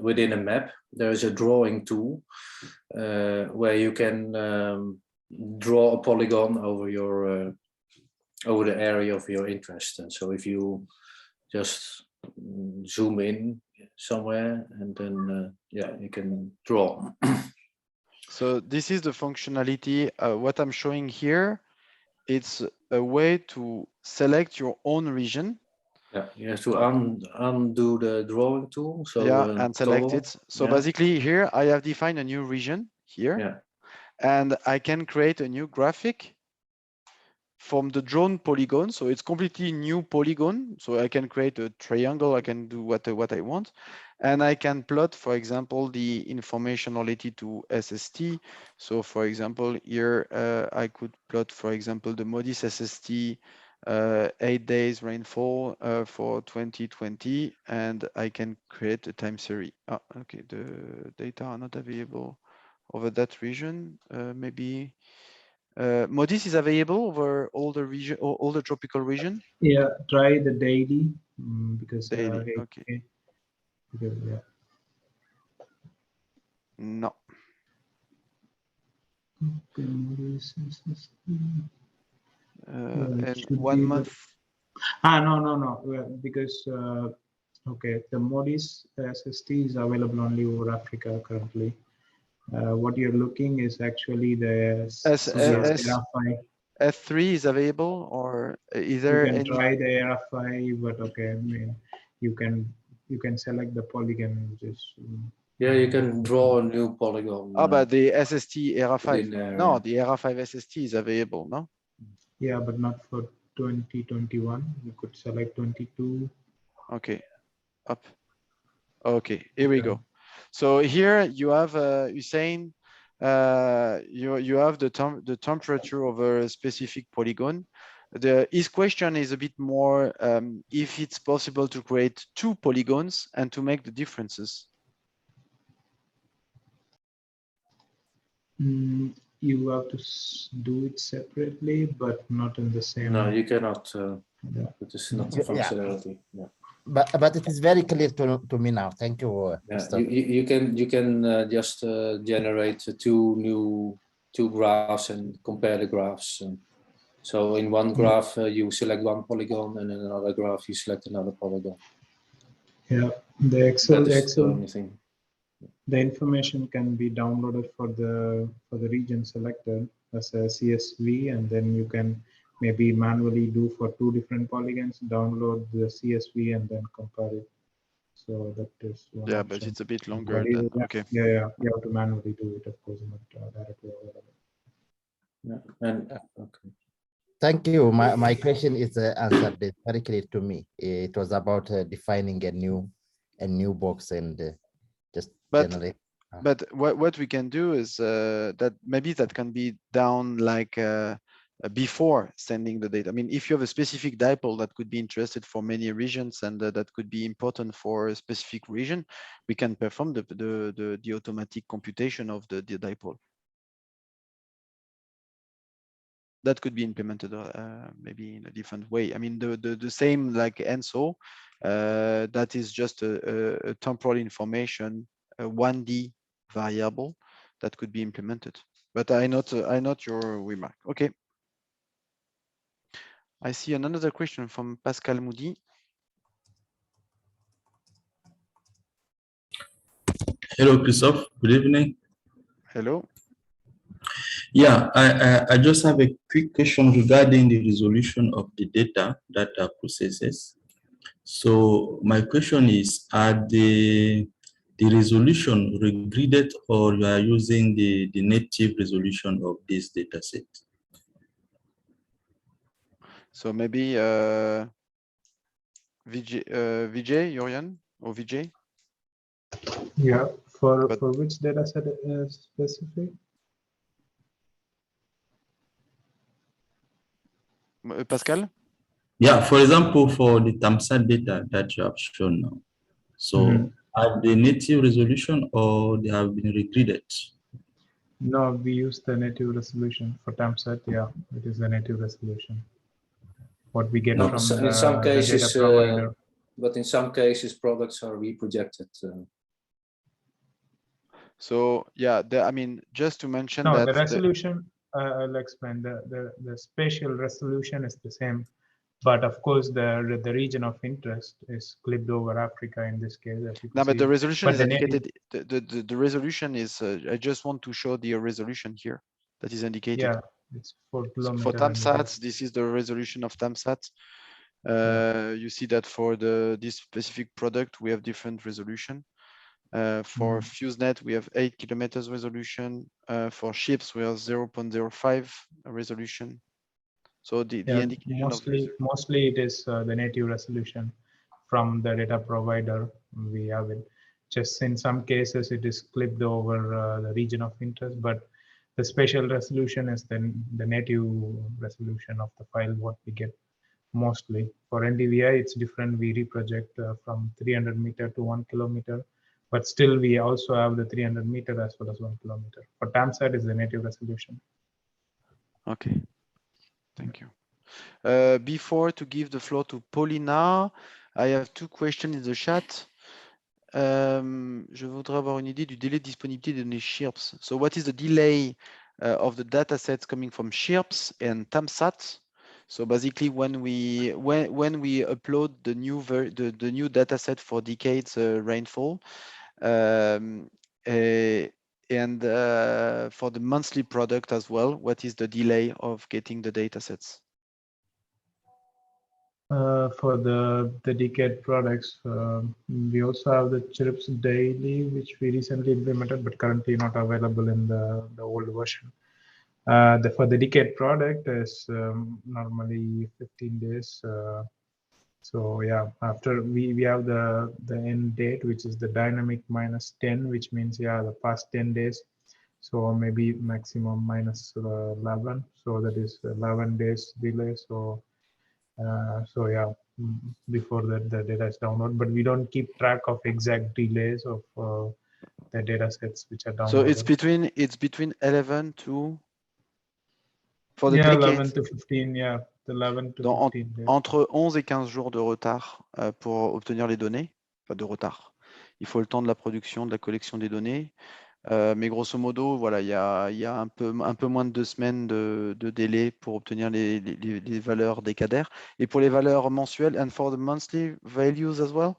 within a map. There is a drawing tool where you can draw a polygon over your over the area of your interest. And so if you just zoom in somewhere and then yeah, you can draw. So this is the functionality. What I'm showing here, it's a way to select your own region. Yeah, you have to undo the drawing tool. So yeah, and select toggle. it. So Yeah. basically here I have defined a new region here. Yeah. And I can create a new graphic from the drawn polygon. So it's completely new polygon. So I can create a triangle. I can do what I want. And I can plot, for example, the information related to SST. So for example, here I could plot, for example, the MODIS SST 8 days rainfall for 2020. And I can create a time series. Oh, okay, the data are not available over that region. Maybe MODIS is available over all the region, all the tropical region. Yeah, try the daily because Daily, okay. Because, yeah. No. And 1 month. No. Well, because okay, the MODIS SST is available only over Africa currently. What you're looking is actually the S3 is available, or either you can any... try the ERA5, but okay, I mean, you can select the polygon. Just yeah, you can draw a new polygon. but the SST ERA5. No, the ERA5 SST is available, no? Yeah, but not for 2021. You could select 22. Okay, up. Okay, here we go. So here you have Hussein. You have the temperature over a specific polygon. His question is a bit more if it's possible to create 2 polygons and to make the differences. You have to do it separately, but not in the same. No, you cannot. Yeah. It is not a functionality. Yeah. But it is very clear to me now. Thank you. Yeah, you can just generate two graphs and compare the graphs. So in one graph you select one polygon, and in another graph you select another polygon. Yeah, the Excel. The only thing. The information can be downloaded for the region selected as a CSV, and then you can maybe manually do for 2 different polygons, download the CSV and then compare it. So that is one option. But it's a bit longer than, okay. Yeah, you have to manually do it, of course, not directly available. Yeah, and okay. Thank you. My question is answered very clear to me. It was about defining a new box and just generate. But what we can do is that maybe that can be down like before sending the data. I mean, if you have a specific dipole that could be interested for many regions and that could be important for a specific region, we can perform the automatic computation of the dipole. That could be implemented maybe in a different way. I mean, the same like ENSO, that is just a temporal information, a 1D variable that could be implemented. But I note your remark. Okay. I see another question from Pascal Moody. Hello, Christophe. Good evening. Hello. Yeah, I just have a quick question regarding the resolution of the data that are processes. So my question is, are the resolution regraded, or you are using the native resolution of this data set? So maybe Vijay, Yorian, or Vijay? Yeah, for which data set is specific? Pascal? Yeah, for example, for the TAMSA data that you have shown now. So are they native resolution or they have been regraded? No, we use the native resolution for TAMSAT. Yeah, it is the native resolution. What we get No, from in some the data cases, provider. but in some cases, products are reprojected. So yeah, I mean, just to mention No, that the resolution, I'll explain. The spatial resolution is the same, but of course the region of interest is clipped over Africa in this case. As you can no, but see. the resolution But is the native, indicated. The resolution is. I just want to show the resolution here that is indicated. yeah, it's 4 So kilometers. for TAMSAT, this is the resolution of TAMSAT. You see that for this specific product, we have different resolution. For FuseNet, we have 8 kilometers resolution. For ships, we have 0.05 resolution. So the indication mostly it is the native resolution from the data provider. We have it. Just in some cases, it is clipped over the region of interest, but the spatial resolution is then the native resolution of the file what we get. Mostly for NDVI, it's different. We reproject from 300 meter to 1 kilometer, but still we also have the 300 meter as well as 1 kilometer. For TAMSAT is the native resolution. Okay, thank you. Before to give the floor to Paulina, I have 2 questions in the chat. Je voudrais avoir une idée du délai de disponibilité des données SHIRPS. So what is the delay of the data sets coming from SHIRPS and TAMSAT? So basically, when we upload the new data set for decades rainfall, and for the monthly product as well, what is the delay of getting the data sets? For the decade products, we also have the CHIRPS daily, which we recently implemented, but currently not available in the old version. For the decade product is normally 15 days. So yeah, after we have the end date, which is the dynamic minus 10, which means yeah, the past 10 days. So maybe maximum minus 11. So that is 11 days delay. So yeah, before that the data is downloaded, but we don't keep track of exact delays of the data sets which are downloaded. So it's between 11 to for the yeah, decade. 11 to 15, yeah, 11 to 15 days. Entre 11 et 15 jours de retard pour obtenir les données, enfin de retard. Il faut le temps de la production, de la collection des données. Mais grosso modo, voilà, il y a un peu moins de 2 semaines de délai pour obtenir les valeurs décadaires. Et pour les valeurs mensuelles, and for the monthly values as well?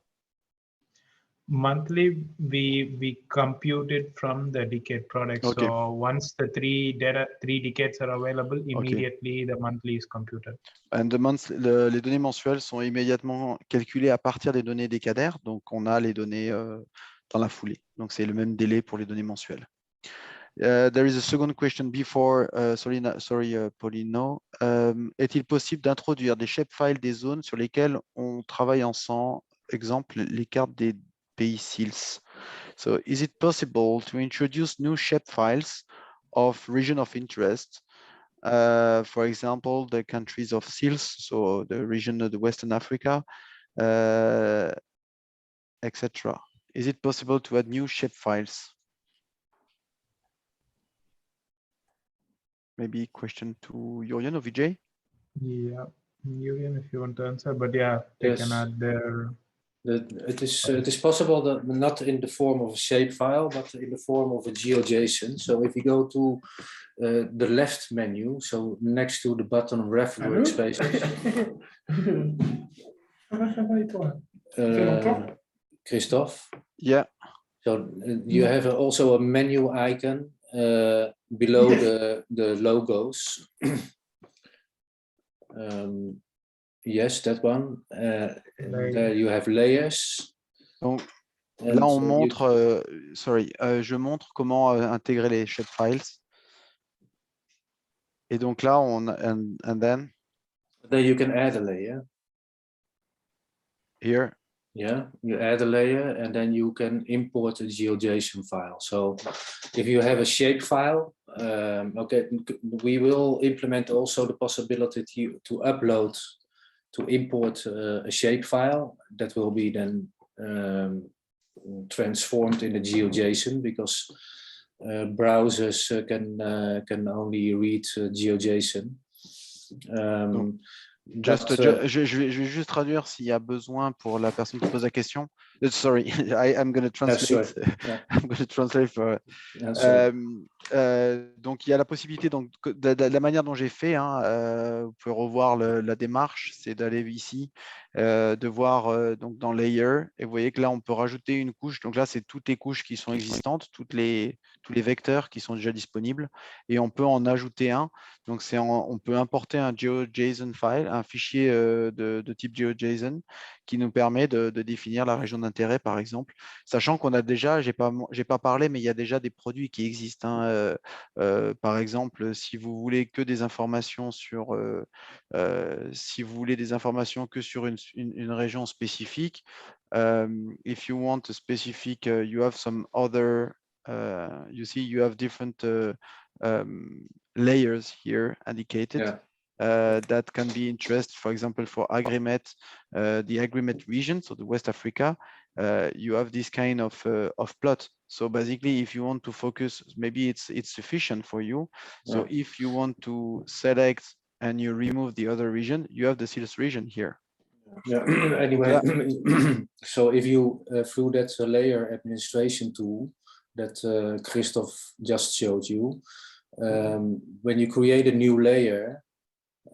Monthly, we compute it from the decade product. Okay. So once the three decades are available, immediately the monthly is computed. And the les données mensuelles sont immédiatement calculées à partir des données décadaires. Donc, on a les données dans la foulée. Donc, c'est le même délai pour les données mensuelles. There is a second question before, Paulino. Est-il possible d'introduire des shapefiles des zones sur lesquelles on travaille ensemble, exemple les cartes des pays SILS? So, is it possible to introduce new shapefiles of region of interest? For example, the countries of SILS, so the region of the Western Africa, etc. Is it possible to add new shapefiles? Maybe question to Jurjen or Vijay? Yeah, Jurjen, if you want to answer, but yeah, they can add their. It is possible that not in the form of a shapefile, but in the form of a GeoJSON. So if you go to the left menu, so next to the button ref workspaces. Christophe? Yeah. So you have also a menu icon below the logos. Yes, that one. There you have layers. Donc, là, on montre, je montre comment intégrer les shapefiles. Et donc là, and then you can add a layer. Here. Yeah, you add a layer and then you can import a GeoJSON file. So if you have a shape file okay, we will implement also the possibility to upload, to import a shapefile that will be then transformed in a GeoJSON, because browsers can only read GeoJSON. Je vais juste traduire s'il y a besoin pour la personne qui pose la question. Sorry, I'm going to translate. Yeah. I'm going to translate for. Donc il y a la possibilité, donc de la manière dont j'ai fait, hein, vous pouvez revoir la démarche, c'est d'aller ici, de voir donc dans Layer, et vous voyez que là on peut rajouter une couche. Donc là c'est toutes les couches qui sont existantes, tous les vecteurs qui sont déjà disponibles, et on peut en ajouter un. Donc on peut importer un GeoJSON file, un fichier de type GeoJSON qui nous permet de définir la région d'intérêt, par exemple, sachant qu'on a déjà, j'ai pas parlé, mais il y a déjà des produits qui existent, hein. Par exemple, si vous voulez que des informations sur, si vous voulez des informations que sur une région spécifique, if you want a specific, you have some other, you see, you have different layers here indicated. Yeah. That can be interest, for example, for agreement, the agreement region, so the West Africa, you have this kind of plot. So basically, if you want to focus, maybe it's sufficient for you. So Yeah. if you want to select and you remove the other region, you have the sales region here. Yeah. Anyway, so if you through that layer administration tool that Christophe just showed you, when you create a new layer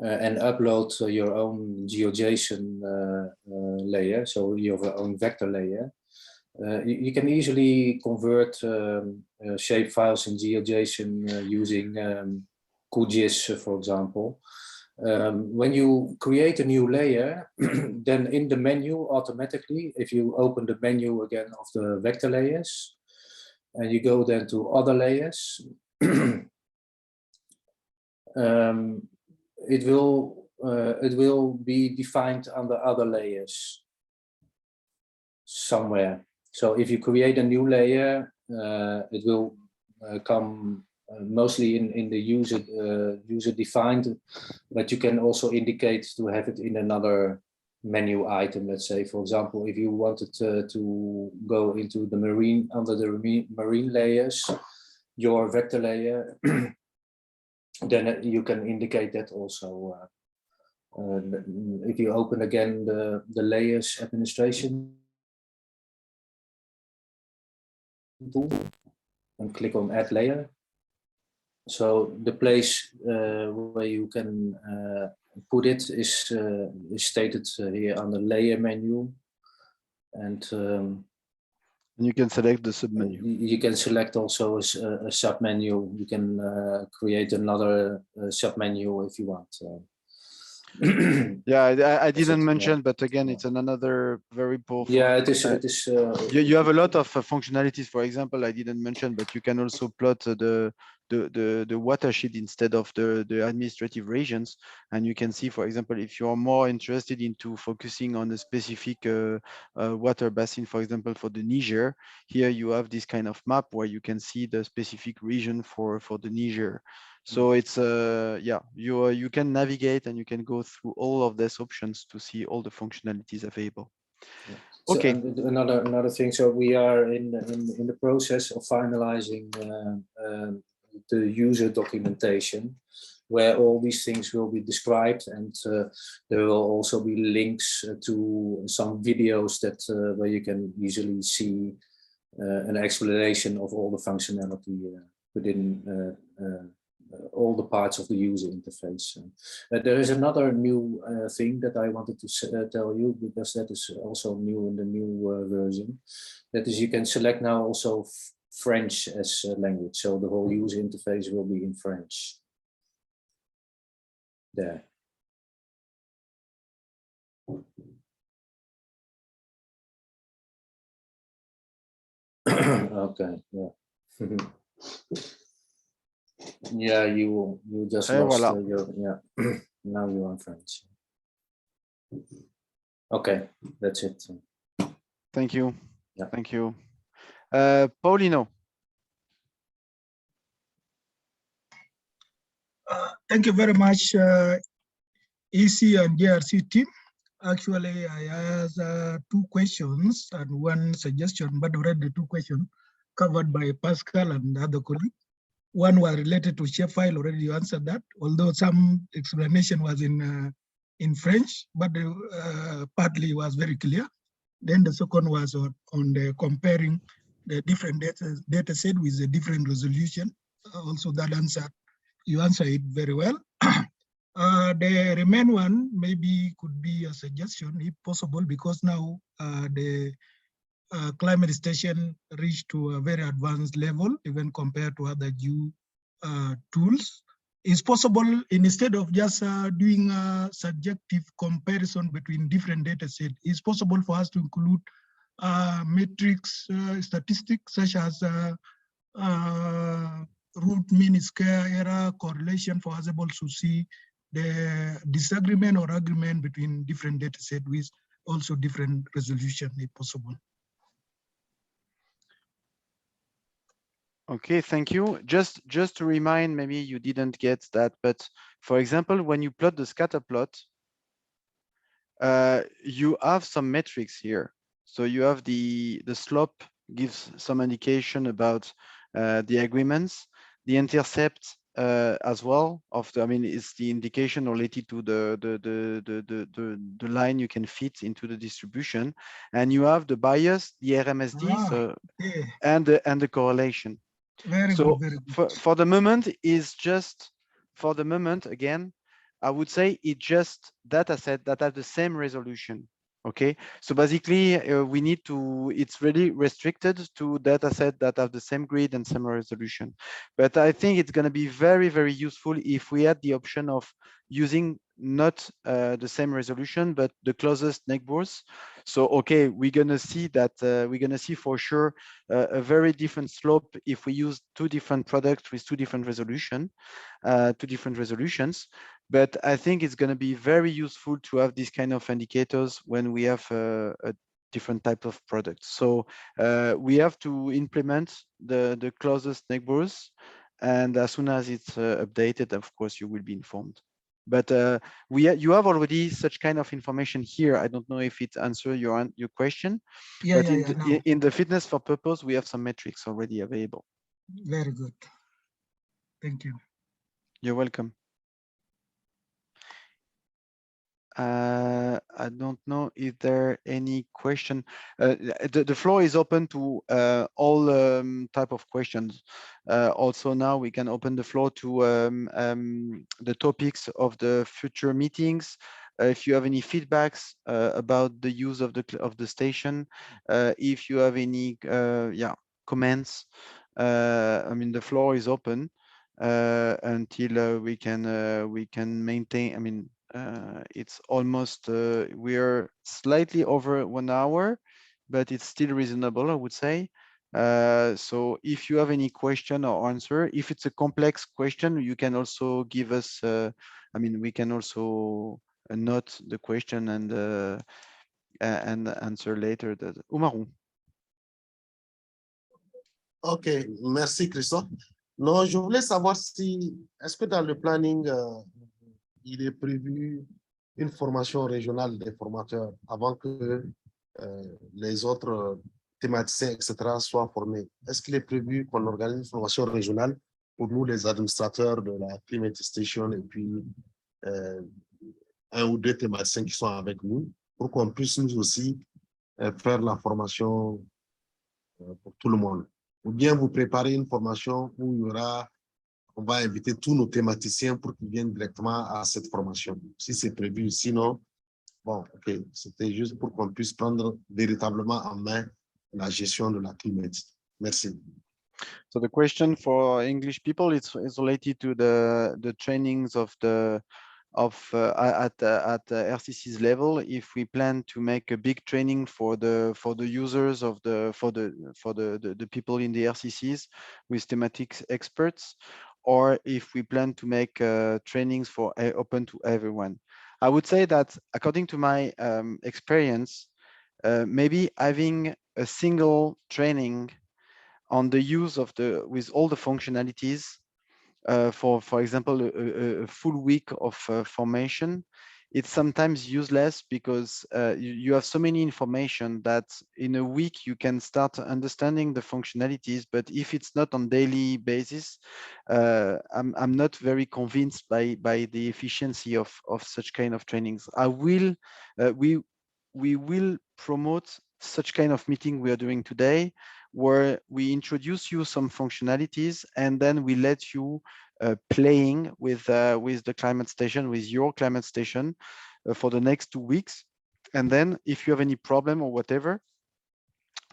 and upload your own GeoJSON layer, so your own vector layer, you can easily convert shapefiles in GeoJSON using QGIS, for example. When you create a new layer, then in the menu automatically, if you open the menu again of the vector layers, and you go then to other layers, it will be defined under other layers somewhere. So if you create a new layer, it will come mostly in the user defined, but you can also indicate to have it in another menu item. Let's say, for example, if you wanted to go into the marine, under the marine layers, your vector layer, then you can indicate that also. If you open again the layers administration tool and click on add layer, so the place where you can put it is stated here on the layer menu, and you can select the submenu. You can select also a submenu. You can create another submenu if you want. Yeah, I didn't mention, but again, it's another very powerful. Yeah, it is. It is. You have a lot of functionalities. For example, I didn't mention, but you can also plot the watershed instead of the administrative regions, and you can see, for example, if you are more interested into focusing on a specific water basin, for example, for the Niger, here you have this kind of map where you can see the specific region for the Niger. So it's yeah, you can navigate and you can go through all of these options to see all the functionalities available. Yeah. Okay. So, another thing. So we are in the process of finalizing the user documentation, where all these things will be described, and there will also be links to some videos that where you can easily see an explanation of all the functionality within all the parts of the user interface. There is another new thing that I wanted to tell you, because that is also new in the new version. That is, you can select now also French as language, so the whole user interface will be in French. There. Okay. Yeah. Yeah, you just lost voilà. your, yeah. Now you're on French. Okay, that's it. Thank you. Yeah. Thank you. Paulino. Thank you very much, EC and JRC team. Actually, I have two questions and one suggestion, but already the two questions covered by Pascal and the other colleague. One was related to shapefile, already you answered that, although some explanation was in French, but partly was very clear. Then the second was on the comparing the different data set with a different resolution. Also that answer, you answer it very well. The remain one maybe could be a suggestion if possible, because now the climate station reached to a very advanced level, even compared to other new tools. It's possible, instead of just doing a subjective comparison between different data sets, it's possible for us to include metrics, statistics such as root mean square error correlation for us able to see the disagreement or agreement between different data sets with also different resolution if possible. Okay, thank you. Just to remind, maybe you didn't get that, but for example, when you plot the scatter plot, you have some metrics here. So you have the slope gives some indication about the agreements, the intercept as well of the, I mean, it's the indication related to the line you can fit into the distribution, and you have the bias, the RMSD, so yeah. and the correlation. Very so good, very good. for the moment is just for the moment again, I would say it just data set that have the same resolution. Okay, so basically we need to, it's really restricted to data set that have the same grid and same resolution. But I think it's going to be very, very useful if we had the option of using not the same resolution, but the closest neighbors. So, okay, we're going to see that we're going to see for sure a very different slope if we use two different products with two different resolutions. But I think it's going to be very useful to have these kind of indicators when we have a different type of products. So we have to implement the closest neighbors, and as soon as it's updated, of course, you will be informed. But you have already such kind of information here. I don't know if it answers your question, Yeah, but yeah, in the fitness for purpose, we have some metrics already available. Very good. Thank you. You're welcome. I don't know if there are any question. The floor is open to all type of questions. Also now we can open the floor to the topics of the future meetings. If you have any feedbacks about the use of the station, if you have any comments, I mean, the floor is open until we can maintain. I mean, it's almost we are slightly over 1 hour, but it's still reasonable, I would say. So if you have any question or answer, if it's a complex question, you can also give us. I mean, we can also note the question and answer later. Oumarou. Ok, merci Christophe. Non, je voulais savoir si, est-ce que dans le planning, il est prévu une formation régionale des formateurs avant que les autres thématiciens, etc., soient formés. Est-ce qu'il est prévu qu'on organise une formation régionale pour nous, les administrateurs de la Climate Station, et puis un ou deux thématiciens qui sont avec nous, pour qu'on puisse nous aussi faire la formation pour tout le monde? Ou bien vous préparez une formation où il y aura, on va inviter tous nos thématiciens pour qu'ils viennent directement à cette formation, si c'est prévu. Sinon, bon, ok, c'était juste pour qu'on puisse prendre véritablement en main la gestion de la climate. Merci. So the question for English people is related to the trainings of at RCC's level. If we plan to make a big training for the users of the people in the RCCs with thematic experts, or if we plan to make trainings for open to everyone. I would say that according to my experience, maybe having a single training on the use of with all the functionalities for example, a full week of formation, it's sometimes useless because you have so many information that in a week you can start understanding the functionalities, but if it's not on daily basis, I'm not very convinced by the efficiency of such kind of trainings. We will promote such kind of meeting we are doing today, where we introduce you some functionalities and then we let you playing with the climate station, with your climate station for the next 2 weeks. And then if you have any problem or whatever,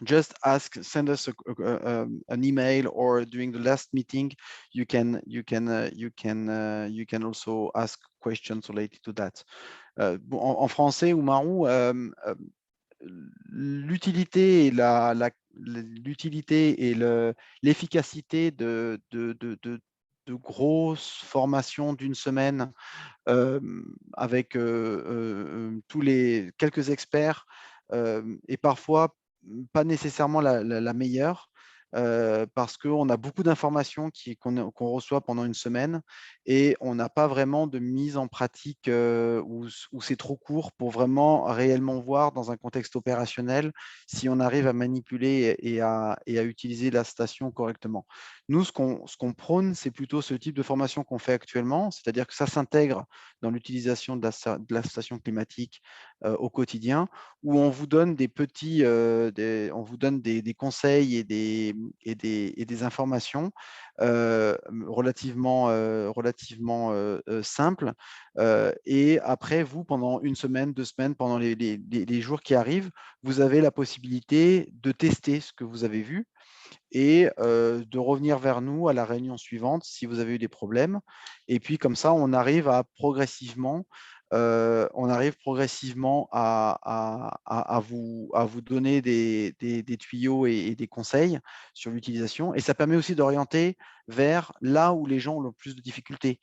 just send us an email, or during the last meeting, you can also ask questions related to that. En français, ou Marou, l'utilité et l'utilité et l'efficacité de grosses formations d'une semaine avec quelques experts et parfois pas nécessairement la meilleure. Parce qu'on a beaucoup d'informations qu'on reçoit pendant une semaine et on n'a pas vraiment de mise en pratique où c'est trop court pour vraiment réellement voir dans un contexte opérationnel si on arrive à manipuler et à utiliser la station correctement. Nous, ce qu'on prône, c'est plutôt ce type de formation qu'on fait actuellement, c'est-à-dire que ça s'intègre dans l'utilisation de la station climatique au quotidien, où on vous donne des petits, on vous donne des conseils et des informations relativement simples. Et après, vous, pendant une semaine, 2 semaines, pendant les jours qui arrivent, vous avez la possibilité de tester ce que vous avez vu et de revenir vers nous à la réunion suivante si vous avez eu des problèmes. Et puis comme ça, on arrive progressivement à vous donner des tuyaux et des conseils sur l'utilisation. Et ça permet aussi d'orienter vers là où les gens ont le plus de difficultés.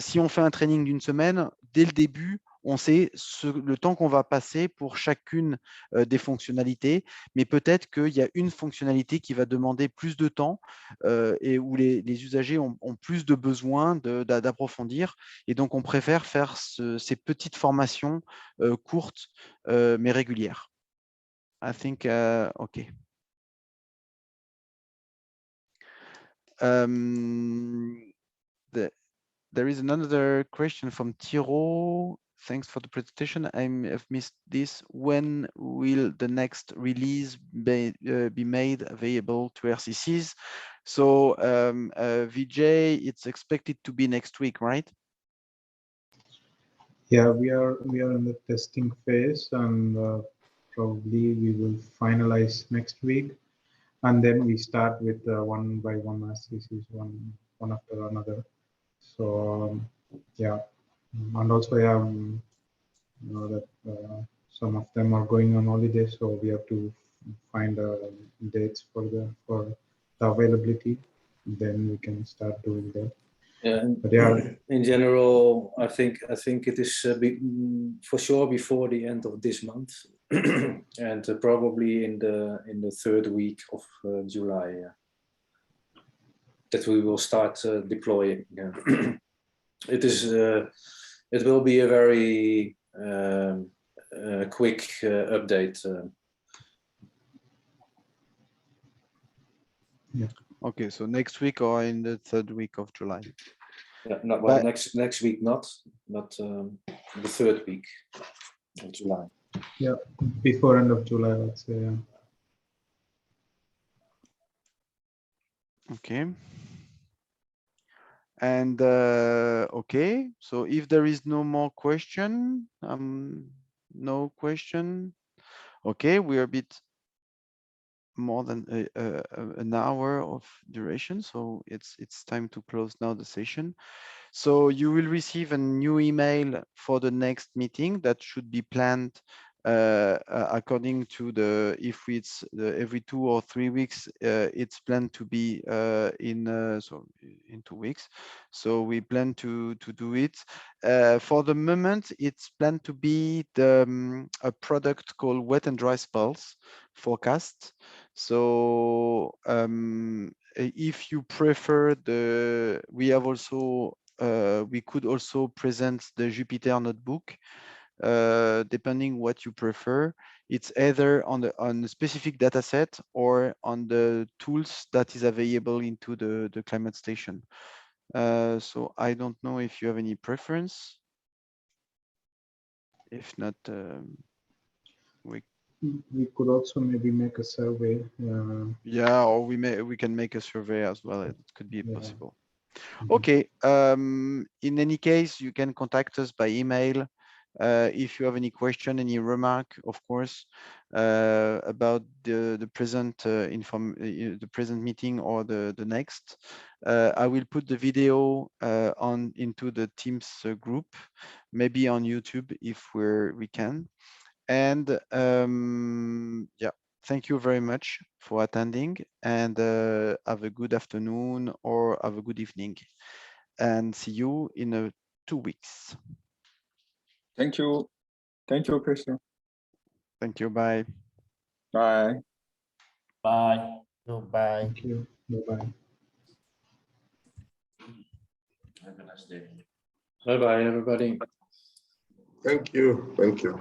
Si on fait un training d'une semaine, dès le début, on sait le temps qu'on va passer pour chacune des fonctionnalités, mais peut-être qu'il y a une fonctionnalité qui va demander plus de temps et où les usagers ont plus de besoin d'approfondir. Et donc, on préfère faire ces petites formations courtes, mais régulières. I think, OK. There is another question from Thiro. Thanks for the presentation. I've missed this. When will the next release be made available to RCCs? So Vijay, it's expected to be next week, right? Yeah, we are in the testing phase, and probably we will finalize next week, and then we start with one by one RCCs, one after another. So yeah, and also you know that some of them are going on holiday, so we have to find dates for the availability. Then we can start doing that. Yeah, but yeah, in general, I think it is for sure before the end of this month, and probably in the third week of July. That we will start deploying. It will be a very quick update. Yeah. Okay, so next week or in the third week of July? Yeah, well, next week, not the third week of July. Yeah, before end of July, let's say. Yeah. Okay. And okay, so if there is no more question, no question. Okay, we're a bit more than an hour of duration, so it's time to close now the session. So you will receive a new email for the next meeting that should be planned according to if it's every 2 or 3 weeks, it's planned to be in 2 weeks. So we plan to do it. For the moment, it's planned to be a product called wet and dry spells forecast. So if you prefer we have also, we could also present the Jupyter notebook, depending what you prefer. It's either on a specific data set or on the tools that is available into the climate station. So I don't know if you have any preference. If not, we could also maybe make a survey. yeah, or we can make a survey as well. It could be possible. Mhm. Okay. In any case, you can contact us by email. If you have any question, any remark, of course, about the present the present meeting or the next, I will put the video into the Teams group, maybe on YouTube if we can. And yeah, thank you very much for attending, and have a good afternoon or have a good evening, and see you in 2 weeks. Thank you. Thank you, Christian. Thank you. Bye. Bye. Bye. Goodbye. Thank you. Bye-bye. Have a nice day. Bye bye, everybody. Thank you. Thank you.